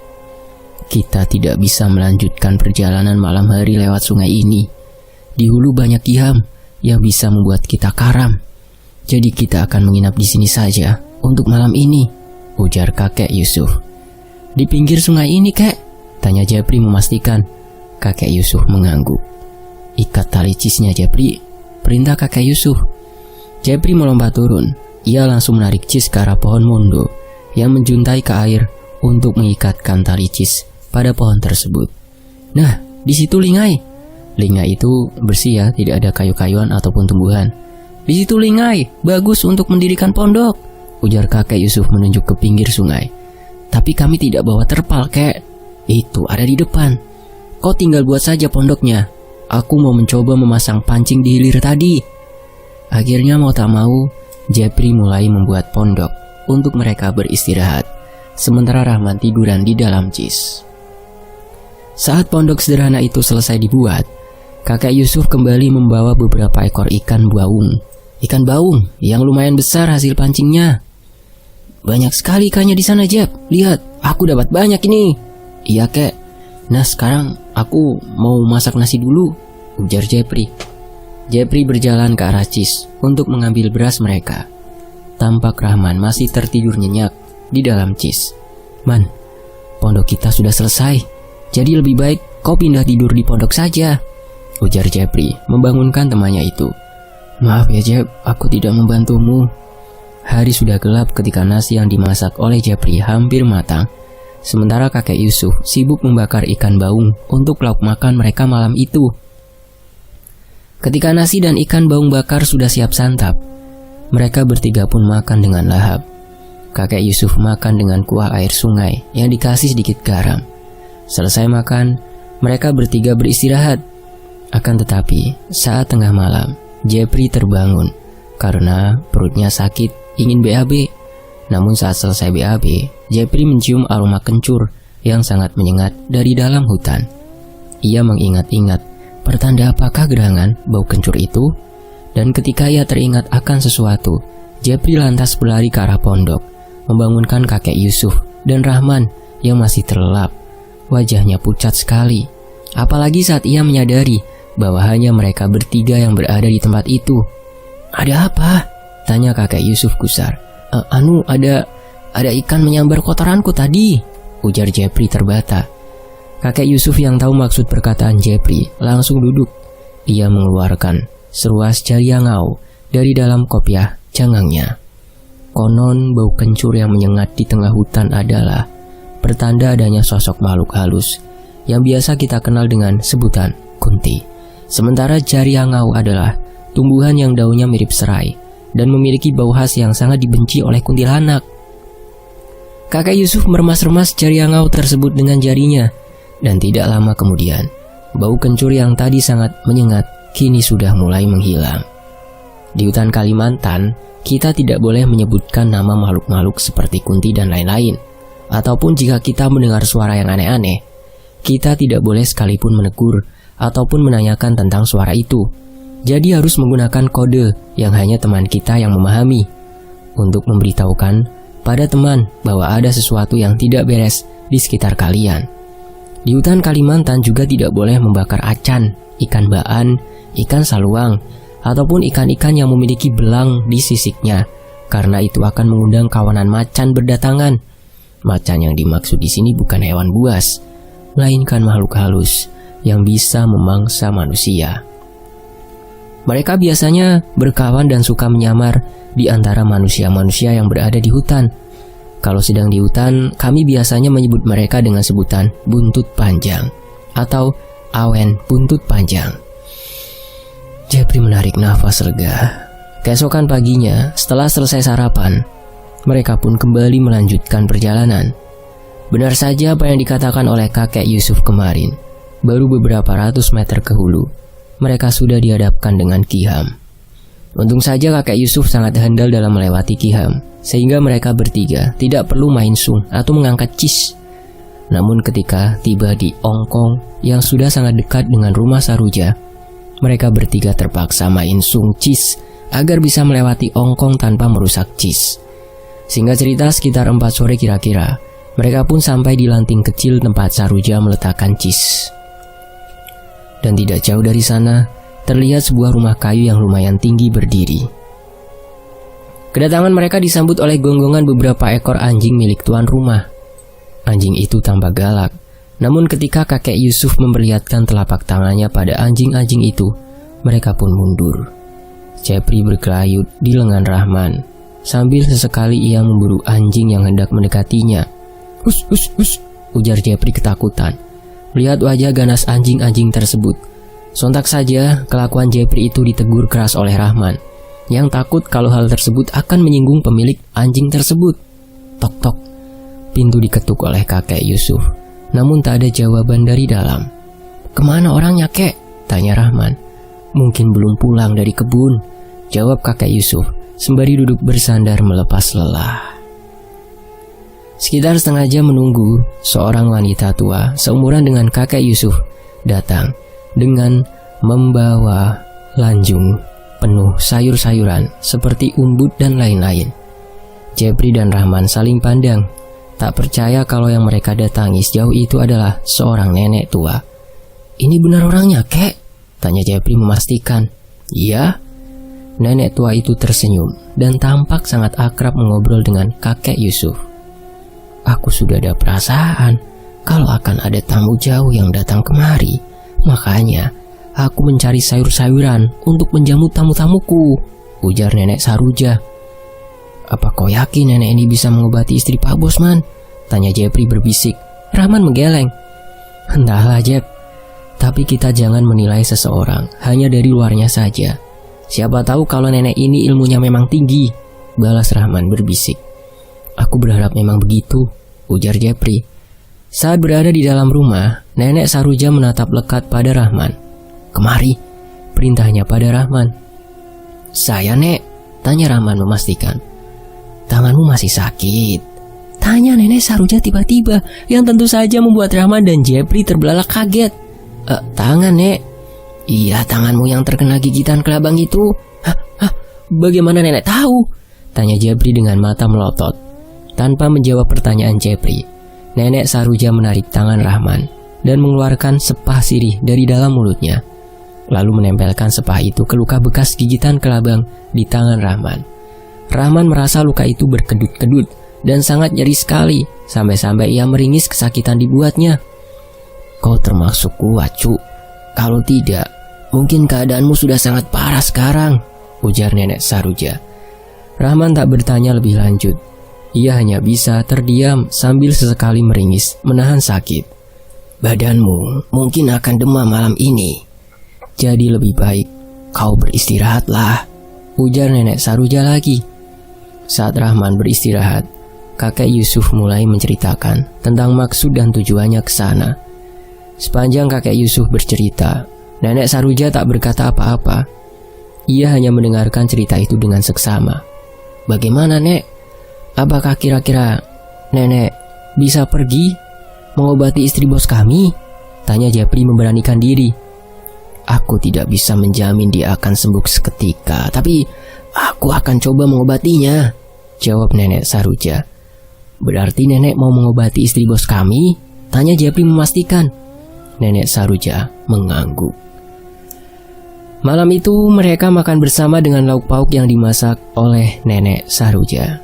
Kita tidak bisa melanjutkan perjalanan malam hari lewat sungai ini. Di hulu banyak tiam yang bisa membuat kita karam. Jadi kita akan menginap di sini saja untuk malam ini, ujar kakek Yusuf. Di pinggir sungai ini, kek? Tanya Jepri memastikan. Kakek Yusuf mengangguk. Ikat tali cisnya, Jepri, perintah kakek Yusuf. Jepri melompat turun. Ia langsung menarik cis ke arah pohon mondo yang menjuntai ke air untuk mengikatkan tali cis pada pohon tersebut. Nah, di situ lingai. Lingai itu bersih ya, tidak ada kayu-kayuan ataupun tumbuhan. Di situ lingai, bagus untuk mendirikan pondok, ujar kakek Yusuf menunjuk ke pinggir sungai. Tapi kami tidak bawa terpal, kek. Itu ada di depan. Kau tinggal buat saja pondoknya. Aku mau mencoba memasang pancing di hilir tadi. Akhirnya mau tak mau, Jepri mulai membuat pondok untuk mereka beristirahat, sementara Rahman tiduran di dalam cis. Saat pondok sederhana itu selesai dibuat, kakek Yusuf kembali membawa beberapa ekor ikan baung. Ikan baung yang lumayan besar hasil pancingnya. Banyak sekali ikannya di sana, Jep. Lihat, aku dapat banyak ini. Iya, kek. Nah, sekarang aku mau masak nasi dulu, ujar Jepri. Jepri berjalan ke arah cis untuk mengambil beras mereka. Tampak Rahman masih tertidur nyenyak di dalam cis. Man, pondok kita sudah selesai. Jadi lebih baik kau pindah tidur di pondok saja, ujar Jepri membangunkan temannya itu. Maaf ya, Jep, aku tidak membantumu. Hari sudah gelap ketika nasi yang dimasak oleh Jepri hampir matang. Sementara kakek Yusuf sibuk membakar ikan baung untuk lauk makan mereka malam itu. Ketika nasi dan ikan baung bakar sudah siap santap, mereka bertiga pun makan dengan lahap. Kakek Yusuf makan dengan kuah air sungai yang dikasih sedikit garam. Selesai makan, mereka bertiga beristirahat. Akan tetapi, saat tengah malam, Jepri terbangun karena perutnya sakit, ingin BAB. Namun saat selesai BAB, Jepri mencium aroma kencur yang sangat menyengat dari dalam hutan. Ia mengingat-ingat pertanda apakah gerangan bau kencur itu, dan ketika ia teringat akan sesuatu, Jepri lantas berlari ke arah pondok, membangunkan kakek Yusuf dan Rahman yang masih terlelap. Wajahnya pucat sekali, apalagi saat ia menyadari bahwa hanya mereka bertiga yang berada di tempat itu. Ada apa? Tanya kakek Yusuf gusar. Ada ikan menyambar kotoranku tadi, ujar Jepri terbata. Kakek Yusuf yang tahu maksud perkataan Jepri langsung duduk. Ia mengeluarkan seruas jari yangau dari dalam kopiah janggangnya. Konon bau kencur yang menyengat di tengah hutan adalah pertanda adanya sosok makhluk halus yang biasa kita kenal dengan sebutan kunti. Sementara jari yangau adalah tumbuhan yang daunnya mirip serai dan memiliki bau khas yang sangat dibenci oleh kuntilanak. Kakek Yusuf meremas-remas jari yangau tersebut dengan jarinya, dan tidak lama kemudian, bau kencur yang tadi sangat menyengat kini sudah mulai menghilang. Di hutan Kalimantan, kita tidak boleh menyebutkan nama makhluk-makhluk seperti kunti dan lain-lain. Ataupun jika kita mendengar suara yang aneh-aneh, kita tidak boleh sekalipun menegur ataupun menanyakan tentang suara itu. Jadi harus menggunakan kode yang hanya teman kita yang memahami, untuk memberitahukan pada teman bahwa ada sesuatu yang tidak beres di sekitar kalian. Di hutan Kalimantan juga tidak boleh membakar acan, ikan baan, ikan saluang, ataupun ikan-ikan yang memiliki belang di sisiknya, karena itu akan mengundang kawanan macan berdatangan. Macan yang dimaksud di sini bukan hewan buas, melainkan makhluk halus yang bisa memangsa manusia. Mereka biasanya berkawan dan suka menyamar di antara manusia-manusia yang berada di hutan. Kalau sedang di hutan, kami biasanya menyebut mereka dengan sebutan buntut panjang atau awen buntut panjang. Jepri menarik nafas lega. Keesokan paginya, setelah selesai sarapan, mereka pun kembali melanjutkan perjalanan. Benar saja apa yang dikatakan oleh kakek Yusuf kemarin. Baru beberapa ratus meter ke hulu, mereka sudah dihadapkan dengan Kiham. Untung saja kakek Yusuf sangat handal dalam melewati Kiham, sehingga mereka bertiga tidak perlu main sung atau mengangkat cis. Namun ketika tiba di Ongkong yang sudah sangat dekat dengan rumah Saruja, mereka bertiga terpaksa main sung cis agar bisa melewati Ongkong tanpa merusak cis. Singkat cerita, sekitar 4 sore kira-kira, mereka pun sampai di lanting kecil tempat Saruja meletakkan cis. Dan tidak jauh dari sana, terlihat sebuah rumah kayu yang lumayan tinggi berdiri. Kedatangan mereka disambut oleh gonggongan beberapa ekor anjing milik tuan rumah. Anjing itu tampak galak, namun ketika kakek Yusuf memperlihatkan telapak tangannya pada anjing-anjing itu, mereka pun mundur. Jepri berkelayut di lengan Rahman, sambil sesekali ia memburu anjing yang hendak mendekatinya. Hus, hus, hus, ujar Jepri ketakutan melihat wajah ganas anjing-anjing tersebut. Sontak saja kelakuan Jepri itu ditegur keras oleh Rahman, yang takut kalau hal tersebut akan menyinggung pemilik anjing tersebut. Tok tok, pintu diketuk oleh kakek Yusuf, namun tak ada jawaban dari dalam. Kemana orangnya, kek? Tanya Rahman. Mungkin belum pulang dari kebun, jawab kakek Yusuf sembari duduk bersandar melepas lelah. Sekitar setengah jam menunggu, seorang wanita tua seumuran dengan kakek Yusuf datang dengan membawa lanjung penuh sayur-sayuran seperti umbut dan lain-lain. Jepri dan Rahman saling pandang, tak percaya kalau yang mereka datangi sejauh itu adalah seorang nenek tua. "Ini benar orangnya, kek?" tanya Jepri memastikan. "Iya." Nenek tua itu tersenyum dan tampak sangat akrab mengobrol dengan kakek Yusuf. "Aku sudah ada perasaan kalau akan ada tamu jauh yang datang kemari. Makanya aku mencari sayur-sayuran untuk menjamu tamu-tamuku," ujar Nenek Saruja. "Apa kau yakin nenek ini bisa mengobati istri Pak Bosman?" tanya Jepri berbisik. Rahman menggeleng. "Entahlah, Jep. Tapi kita jangan menilai seseorang hanya dari luarnya saja. Siapa tahu kalau nenek ini ilmunya memang tinggi," balas Rahman berbisik. "Aku berharap memang begitu," ujar Jepri. Saat berada di dalam rumah, Nenek Saruja menatap lekat pada Rahman. "Kemari," perintahnya pada Rahman. "Saya, Nek?" tanya Rahman memastikan. "Tanganmu masih sakit?" tanya Nenek Saruja tiba-tiba, yang tentu saja membuat Rahman dan Jepri terbelalak kaget. Tangan, Nek." "Iya, tanganmu yang terkena gigitan kelabang itu." Hah? Bagaimana nenek tahu?" tanya Jepri dengan mata melotot. Tanpa menjawab pertanyaan Jepri, Nenek Saruja menarik tangan Rahman dan mengeluarkan sepah sirih dari dalam mulutnya, lalu menempelkan sepah itu ke luka bekas gigitan kelabang di tangan Rahman. Rahman merasa luka itu berkedut-kedut dan sangat nyeri sekali, sampai-sampai ia meringis kesakitan dibuatnya. "Kau termasuk kuat, Cuk. Kalau tidak, mungkin keadaanmu sudah sangat parah sekarang," ujar Nenek Saruja. Rahman tak bertanya lebih lanjut. Ia hanya bisa terdiam sambil sesekali meringis, menahan sakit. "Badanmu mungkin akan demam malam ini. Jadi lebih baik kau beristirahatlah," ujar Nenek Saruja lagi. Saat Rahman beristirahat, kakek Yusuf mulai menceritakan tentang maksud dan tujuannya ke sana. Sepanjang kakek Yusuf bercerita, Nenek Saruja tak berkata apa-apa. Ia hanya mendengarkan cerita itu dengan seksama. "Bagaimana, Nek? Apakah kira-kira nenek bisa pergi mengobati istri bos kami?" tanya Jepri memberanikan diri. "Aku tidak bisa menjamin dia akan sembuh seketika, tapi aku akan coba mengobatinya," jawab Nenek Saruja. "Berarti nenek mau mengobati istri bos kami?" tanya Jepri memastikan. Nenek Saruja mengangguk. Malam itu mereka makan bersama dengan lauk pauk yang dimasak oleh Nenek Saruja.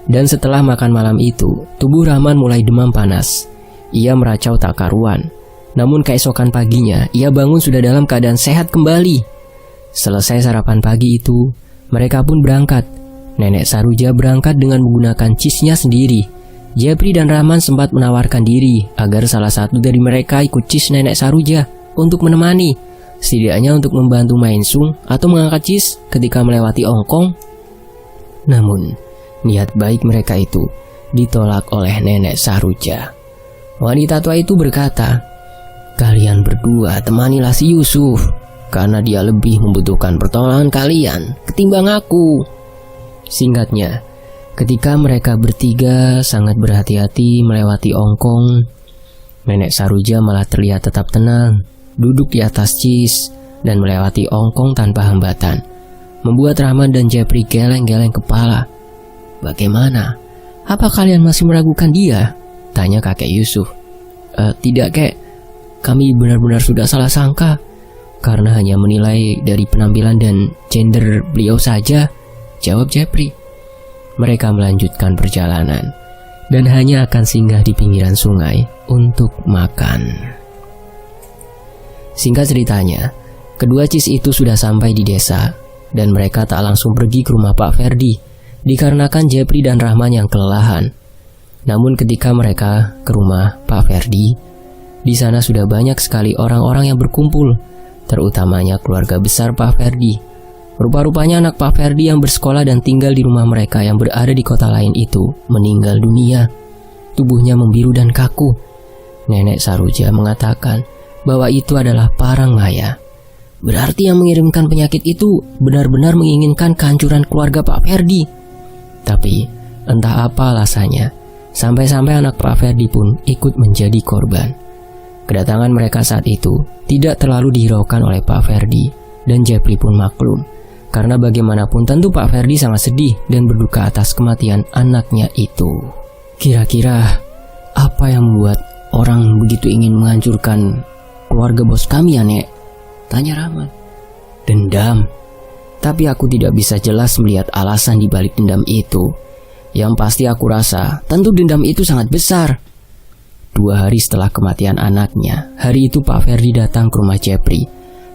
Dan setelah makan malam itu, tubuh Rahman mulai demam panas. Ia meracau tak karuan. Namun keesokan paginya, ia bangun sudah dalam keadaan sehat kembali. Selesai sarapan pagi itu, mereka pun berangkat. Nenek Saruja berangkat dengan menggunakan cisnya sendiri. Jepri dan Rahman sempat menawarkan diri agar salah satu dari mereka ikut cis Nenek Saruja untuk menemani, setidaknya untuk membantu main sung atau mengangkat cis ketika melewati ongkong. Namun, niat baik mereka itu ditolak oleh Nenek Saruja. Wanita tua itu berkata, "Kalian berdua temanilah si Yusuf, karena dia lebih membutuhkan pertolongan kalian ketimbang aku." Singkatnya, ketika mereka bertiga sangat berhati-hati melewati ongkong, Nenek Saruja malah terlihat tetap tenang, duduk di atas cis dan melewati ongkong tanpa hambatan, membuat Rahman dan Jepri geleng-geleng kepala. "Bagaimana? Apa kalian masih meragukan dia?" tanya kakek Yusuf. Tidak, kek. Kami benar-benar sudah salah sangka karena hanya menilai dari penampilan dan gender beliau saja," jawab Jepri. Mereka melanjutkan perjalanan dan hanya akan singgah di pinggiran sungai untuk makan. Singkat ceritanya, kedua cis itu sudah sampai di desa dan mereka tak langsung pergi ke rumah Pak Ferdi dikarenakan Jepri dan Rahman yang kelelahan. Namun ketika mereka ke rumah Pak Ferdi, di sana sudah banyak sekali orang-orang yang berkumpul, terutamanya keluarga besar Pak Ferdi. Rupa-rupanya anak Pak Ferdi yang bersekolah dan tinggal di rumah mereka yang berada di kota lain itu meninggal dunia. Tubuhnya membiru dan kaku. Nenek Saruja mengatakan bahwa itu adalah Parangnaya. Berarti yang mengirimkan penyakit itu benar-benar menginginkan kehancuran keluarga Pak Ferdi. Tapi entah apa alasannya, sampai-sampai anak Pak Ferdi pun ikut menjadi korban. Kedatangan mereka saat itu tidak terlalu dihiraukan oleh Pak Ferdi, dan Jepri pun maklum. Karena bagaimanapun tentu Pak Ferdi sangat sedih dan berduka atas kematian anaknya itu. Kira-kira apa yang membuat orang begitu ingin menghancurkan keluarga bos kami ya, Nek? Tanya Rahman. Dendam. Tapi aku tidak bisa jelas melihat alasan di balik dendam itu. Yang pasti aku rasa tentu dendam itu sangat besar. 2 hari setelah kematian anaknya, hari itu Pak Ferdi datang ke rumah Jepri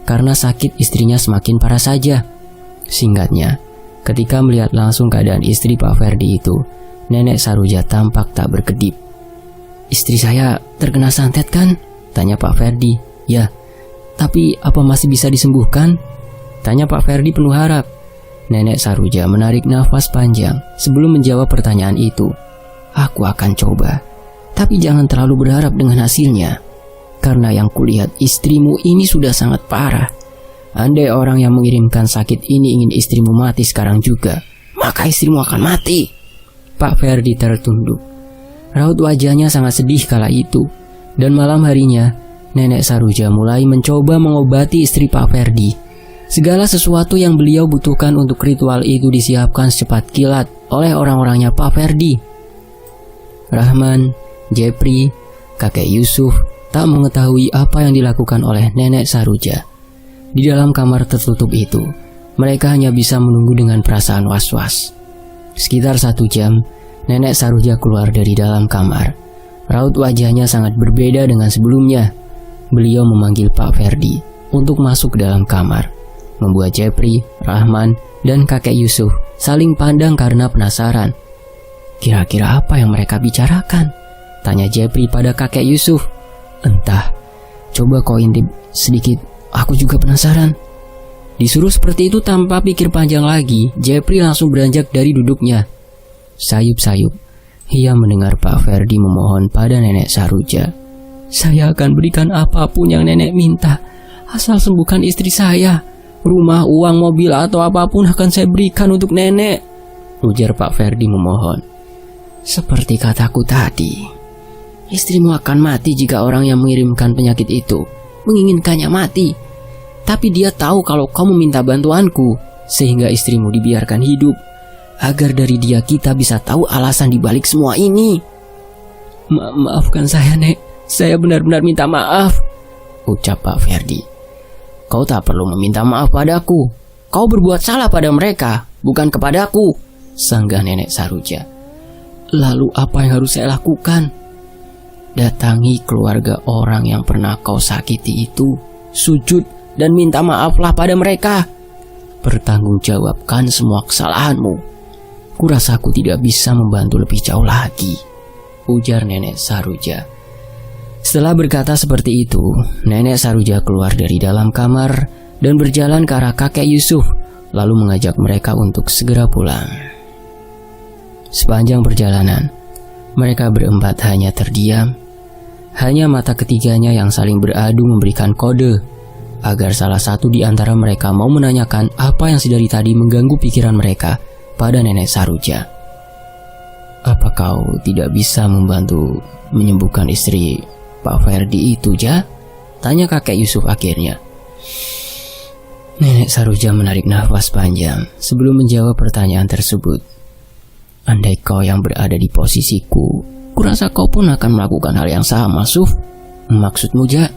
karena sakit istrinya semakin parah saja. Singkatnya, ketika melihat langsung keadaan istri Pak Ferdi itu, Nenek Saroja tampak tak berkedip. "Istri saya terkena santet kan?" tanya Pak Ferdi. "Ya, tapi apa masih bisa disembuhkan?" tanya Pak Ferdi penuh harap. Nenek Saroja menarik nafas panjang sebelum menjawab pertanyaan itu. "Aku akan coba, tapi jangan terlalu berharap dengan hasilnya. Karena yang kulihat istrimu ini sudah sangat parah. Andai orang yang mengirimkan sakit ini ingin istrimu mati sekarang juga, maka istrimu akan mati." Pak Ferdi tertunduk. Raut wajahnya sangat sedih kala itu. Dan malam harinya, Nenek Saroja mulai mencoba mengobati istri Pak Ferdi. Segala sesuatu yang beliau butuhkan untuk ritual itu disiapkan secepat kilat oleh orang-orangnya Pak Ferdi. Rahman, Jepri, kakek Yusuf tak mengetahui apa yang dilakukan oleh Nenek Saroja. Di dalam kamar tertutup itu, mereka hanya bisa menunggu dengan perasaan was-was. Sekitar 1 jam, Nenek Saroja keluar dari dalam kamar. Raut wajahnya sangat berbeda dengan sebelumnya. Beliau memanggil Pak Ferdi untuk masuk ke dalam kamar, membuat Jepri, Rahman, dan kakek Yusuf saling pandang karena penasaran. "Kira-kira apa yang mereka bicarakan?" tanya Jepri pada kakek Yusuf. "Entah, coba kau intip sedikit, aku juga penasaran." Disuruh seperti itu tanpa pikir panjang lagi, Jepri langsung beranjak dari duduknya. Sayup-sayup, ia mendengar Pak Ferdi memohon pada Nenek Saroja. "Saya akan berikan apapun yang Nenek minta, asal sembuhkan istri saya. Rumah, uang, mobil, atau apapun akan saya berikan untuk Nenek," ujar Pak Ferdi memohon. "Seperti kataku tadi, istrimu akan mati jika orang yang mengirimkan penyakit itu menginginkannya mati. Tapi dia tahu kalau kau meminta bantuanku, sehingga istrimu dibiarkan hidup, agar dari dia kita bisa tahu alasan dibalik semua ini." Maafkan saya, Nek. Saya benar-benar minta maaf," ucap Pak Ferdi. "Kau tak perlu meminta maaf padaku. Kau berbuat salah pada mereka, bukan kepadaku," sanggah Nenek Saroja. "Lalu apa yang harus saya lakukan?" "Datangi keluarga orang yang pernah kau sakiti itu, sujud dan minta maaflah pada mereka. Pertanggungjawabkan semua kesalahanmu. Kurasa aku tidak bisa membantu lebih jauh lagi," ujar Nenek Saroja. Setelah berkata seperti itu, Nenek Saroja keluar dari dalam kamar dan berjalan ke arah kakek Yusuf, lalu mengajak mereka untuk segera pulang. Sepanjang perjalanan, mereka berempat hanya terdiam. Hanya mata ketiganya yang saling beradu memberikan kode agar salah satu di antara mereka mau menanyakan apa yang sedari tadi mengganggu pikiran mereka pada Nenek Saroja. "Apa kau tidak bisa membantu menyembuhkan istri Pak Ferdi itu, Ja?" tanya kakek Yusuf akhirnya. Nenek Saroja menarik nafas panjang sebelum menjawab pertanyaan tersebut. "Andai kau yang berada di posisiku, kurasa kau pun akan melakukan hal yang sama, Suf." "Maksudmu, Ja?"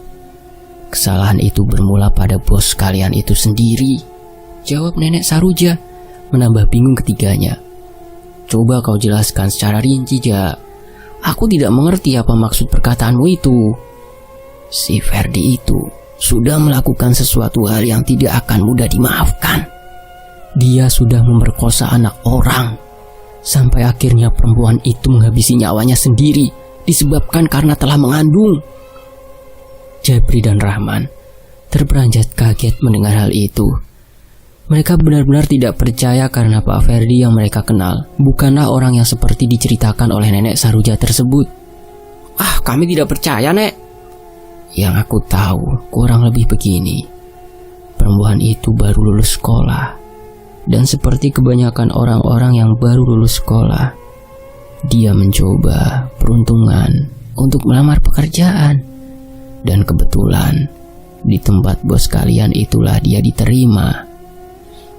"Kesalahan itu bermula pada bos kalian itu sendiri," jawab Nenek Saroja, menambah bingung ketiganya. "Coba kau jelaskan secara rinci, Ja. Aku tidak mengerti apa maksud perkataanmu itu." "Si Ferdi itu sudah melakukan sesuatu hal yang tidak akan mudah dimaafkan. Dia sudah memerkosa anak orang, sampai akhirnya perempuan itu menghabisi nyawanya sendiri disebabkan karena telah mengandung." Jepri dan Rahman terperanjat kaget mendengar hal itu. Mereka benar-benar tidak percaya karena Pak Ferdi yang mereka kenal bukanlah orang yang seperti diceritakan oleh Nenek Saroja tersebut. Kami tidak percaya, Nek." "Yang aku tahu kurang lebih begini. perempuan itu baru lulus sekolah. Dan seperti kebanyakan orang-orang yang baru lulus sekolah, dia mencoba peruntungan untuk melamar pekerjaan. Dan kebetulan di tempat bos kalian itulah dia diterima.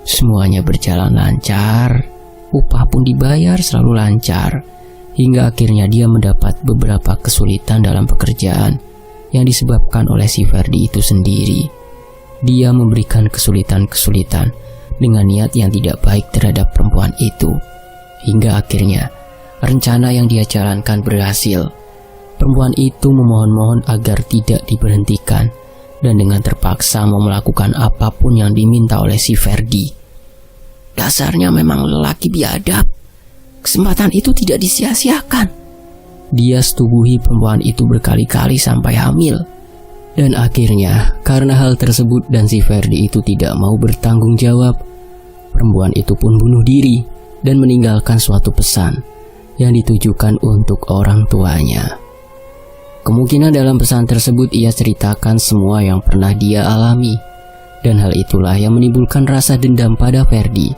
Semuanya berjalan lancar, upah pun dibayar selalu lancar, hingga akhirnya dia mendapat beberapa kesulitan dalam pekerjaan yang disebabkan oleh si Ferdi itu sendiri. Dia memberikan kesulitan-kesulitan dengan niat yang tidak baik terhadap perempuan itu, hingga akhirnya rencana yang dia jalankan berhasil. Perempuan itu memohon-mohon agar tidak diberhentikan, dan dengan terpaksa mau melakukan apapun yang diminta oleh si Ferdi. Dasarnya memang lelaki biadab. Kesempatan itu tidak disia-siakan. Dia setubuhi perempuan itu berkali-kali sampai hamil. Dan akhirnya karena hal tersebut dan si Ferdi itu tidak mau bertanggung jawab, perempuan itu pun bunuh diri dan meninggalkan suatu pesan yang ditujukan untuk orang tuanya. Kemungkinan dalam pesan tersebut ia ceritakan semua yang pernah dia alami, dan hal itulah yang menimbulkan rasa dendam pada Ferdi.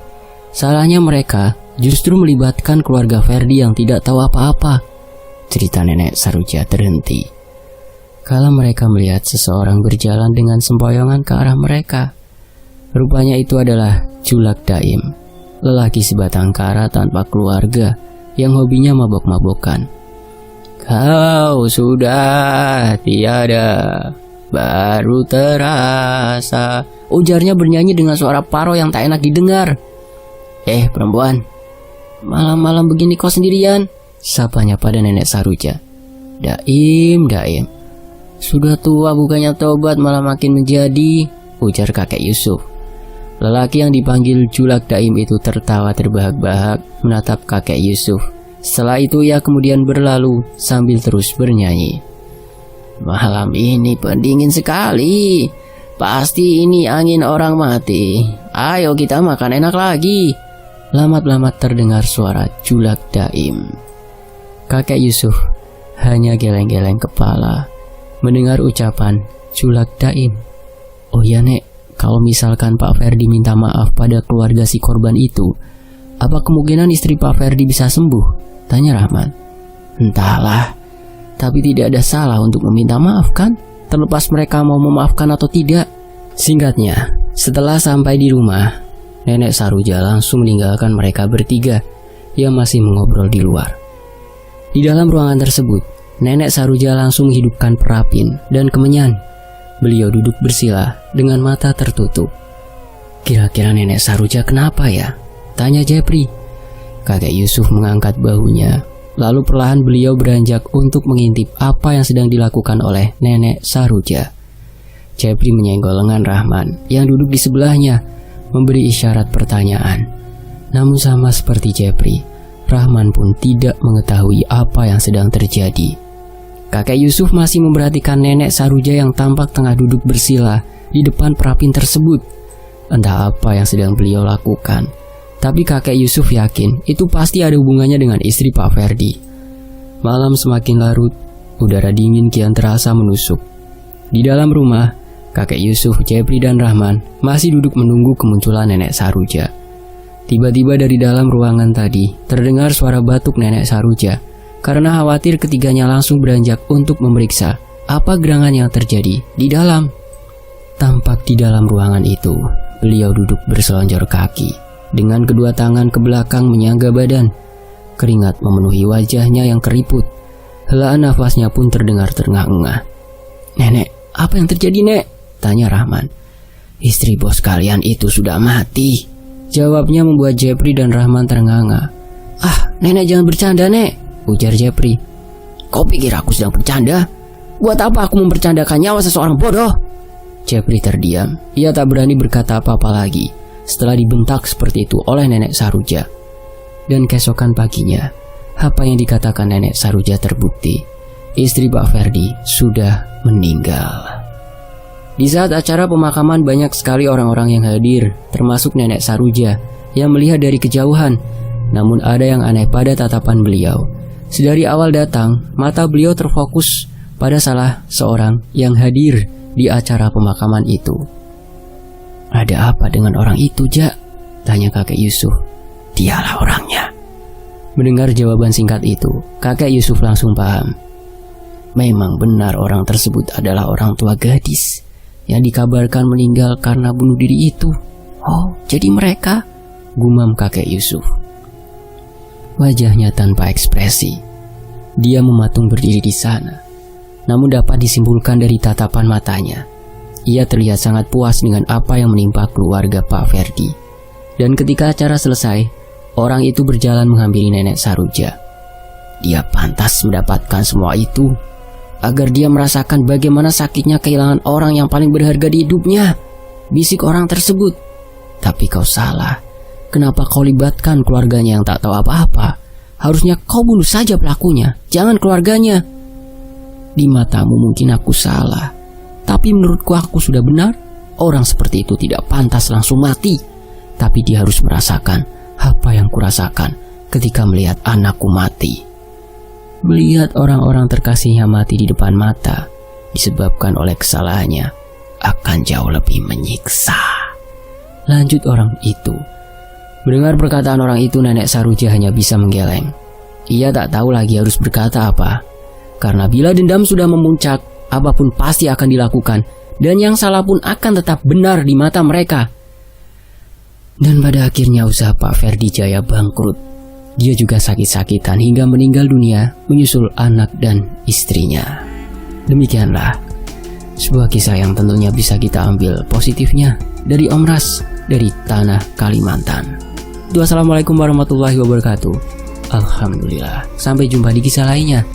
Salahnya mereka justru melibatkan keluarga Ferdi yang tidak tahu apa-apa. Cerita nenek Saroja terhenti kala mereka melihat seseorang berjalan dengan sempoyongan ke arah mereka. Rupanya itu adalah Julak Daim, lelaki sebatang kara tanpa keluarga yang hobinya mabok-mabokan. Kau sudah tiada, baru terasa, ujarnya bernyanyi dengan suara paro yang tak enak didengar. Perempuan, malam-malam begini kau sendirian? Sapanya pada nenek Saroja. Daim, sudah tua bukannya tobat malah makin menjadi, ujar kakek Yusuf. Lelaki yang dipanggil Julak Daim itu tertawa terbahak-bahak menatap kakek Yusuf. Setelah itu ia kemudian berlalu sambil terus bernyanyi. Malam ini pendingin sekali, pasti ini angin orang mati. Ayo kita makan enak lagi. Lamat-lamat terdengar suara Julak Daim. Kakek Yusuf hanya geleng-geleng kepala mendengar ucapan Julak Daim. Oh ya nek, kalau misalkan Pak Ferdi minta maaf pada keluarga si korban itu, apa kemungkinan istri Pak Ferdi bisa sembuh? Tanya Rahman. Entahlah, tapi tidak ada salah untuk meminta maaf kan? Terlepas mereka mau memaafkan atau tidak. Singkatnya, setelah sampai di rumah, nenek Saroja langsung meninggalkan mereka bertiga yang masih mengobrol di luar. Di dalam ruangan tersebut, nenek Saroja langsung menghidupkan perapin dan kemenyan. Beliau duduk bersila dengan mata tertutup. Kira-kira nenek Saroja kenapa ya? Tanya Jepri. Kakek Yusuf mengangkat bahunya. Lalu perlahan beliau beranjak untuk mengintip apa yang sedang dilakukan oleh nenek Saroja. Jepri menyenggol lengan Rahman yang duduk di sebelahnya, memberi isyarat pertanyaan. Namun sama seperti Jepri, Rahman pun tidak mengetahui apa yang sedang terjadi. Kakek Yusuf masih memperhatikan nenek Saroja yang tampak tengah duduk bersila di depan perapin tersebut. Entah apa yang sedang beliau lakukan, tapi kakek Yusuf yakin itu pasti ada hubungannya dengan istri Pak Ferdi. Malam semakin larut, udara dingin kian terasa menusuk. Di dalam rumah, kakek Yusuf, Jepri dan Rahman masih duduk menunggu kemunculan nenek Saroja. Tiba-tiba dari dalam ruangan tadi terdengar suara batuk nenek Saroja. Karena khawatir, ketiganya langsung beranjak untuk memeriksa apa gerangan yang terjadi di dalam. Tampak di dalam ruangan itu, beliau duduk berselonjor kaki dengan kedua tangan ke belakang menyangga badan. Keringat memenuhi wajahnya yang keriput. Helaan nafasnya pun terdengar terengah-engah. Nenek, apa yang terjadi nek? Tanya Rahman. Istri bos kalian itu sudah mati, jawabnya membuat Jepri dan Rahman terengah-engah. Ah, nenek jangan bercanda nek, ujar Jepri. Kau pikir aku sedang bercanda? Buat apa aku membercandakan nyawa seseorang bodoh? Jepri terdiam. Ia tak berani berkata apa-apa lagi setelah dibentak seperti itu oleh nenek Saroja. Dan keesokan paginya, apa yang dikatakan nenek Saroja terbukti. Istri Pak Ferdi sudah meninggal. Di saat acara pemakaman banyak sekali orang-orang yang hadir, termasuk nenek Saroja yang melihat dari kejauhan. Namun ada yang aneh pada tatapan beliau. Sedari awal datang, mata beliau terfokus pada salah seorang yang hadir di acara pemakaman itu. "Ada apa dengan orang itu, Jak?" tanya kakek Yusuf. "Dialah orangnya." Mendengar jawaban singkat itu, kakek Yusuf langsung paham. Memang benar orang tersebut adalah orang tua gadis yang dikabarkan meninggal karena bunuh diri itu. "Oh, jadi mereka?" gumam kakek Yusuf. Wajahnya tanpa ekspresi. Dia mematung berdiri di sana. Namun dapat disimpulkan dari tatapan matanya, ia terlihat sangat puas dengan apa yang menimpa keluarga Pak Ferdi. Dan ketika acara selesai, orang itu berjalan menghampiri nenek Saroja. Dia pantas mendapatkan semua itu agar dia merasakan bagaimana sakitnya kehilangan orang yang paling berharga di hidupnya, bisik orang tersebut. "Tapi kau salah. Kenapa kau libatkan keluarganya yang tak tahu apa-apa? Harusnya kau bunuh saja pelakunya, jangan keluarganya." "Di matamu mungkin aku salah, tapi menurutku aku sudah benar. Orang seperti itu tidak pantas langsung mati. Tapi dia harus merasakan apa yang kurasakan ketika melihat anakku mati." Melihat orang-orang terkasihnya mati di depan mata disebabkan oleh kesalahannya akan jauh lebih menyiksa. Lanjut orang itu. Mendengar perkataan orang itu, nenek Saroja hanya bisa menggeleng. Ia tak tahu lagi harus berkata apa. Karena bila dendam sudah memuncak, apapun pasti akan dilakukan, dan yang salah pun akan tetap benar di mata mereka. Dan pada akhirnya usaha Pak Ferdi Jaya bangkrut. Dia juga sakit-sakitan hingga meninggal dunia menyusul anak dan istrinya. Demikianlah sebuah kisah yang tentunya bisa kita ambil positifnya dari Om Ras dari tanah Kalimantan. Assalamualaikum warahmatullahi wabarakatuh. Alhamdulillah. Sampai jumpa di kisah lainnya.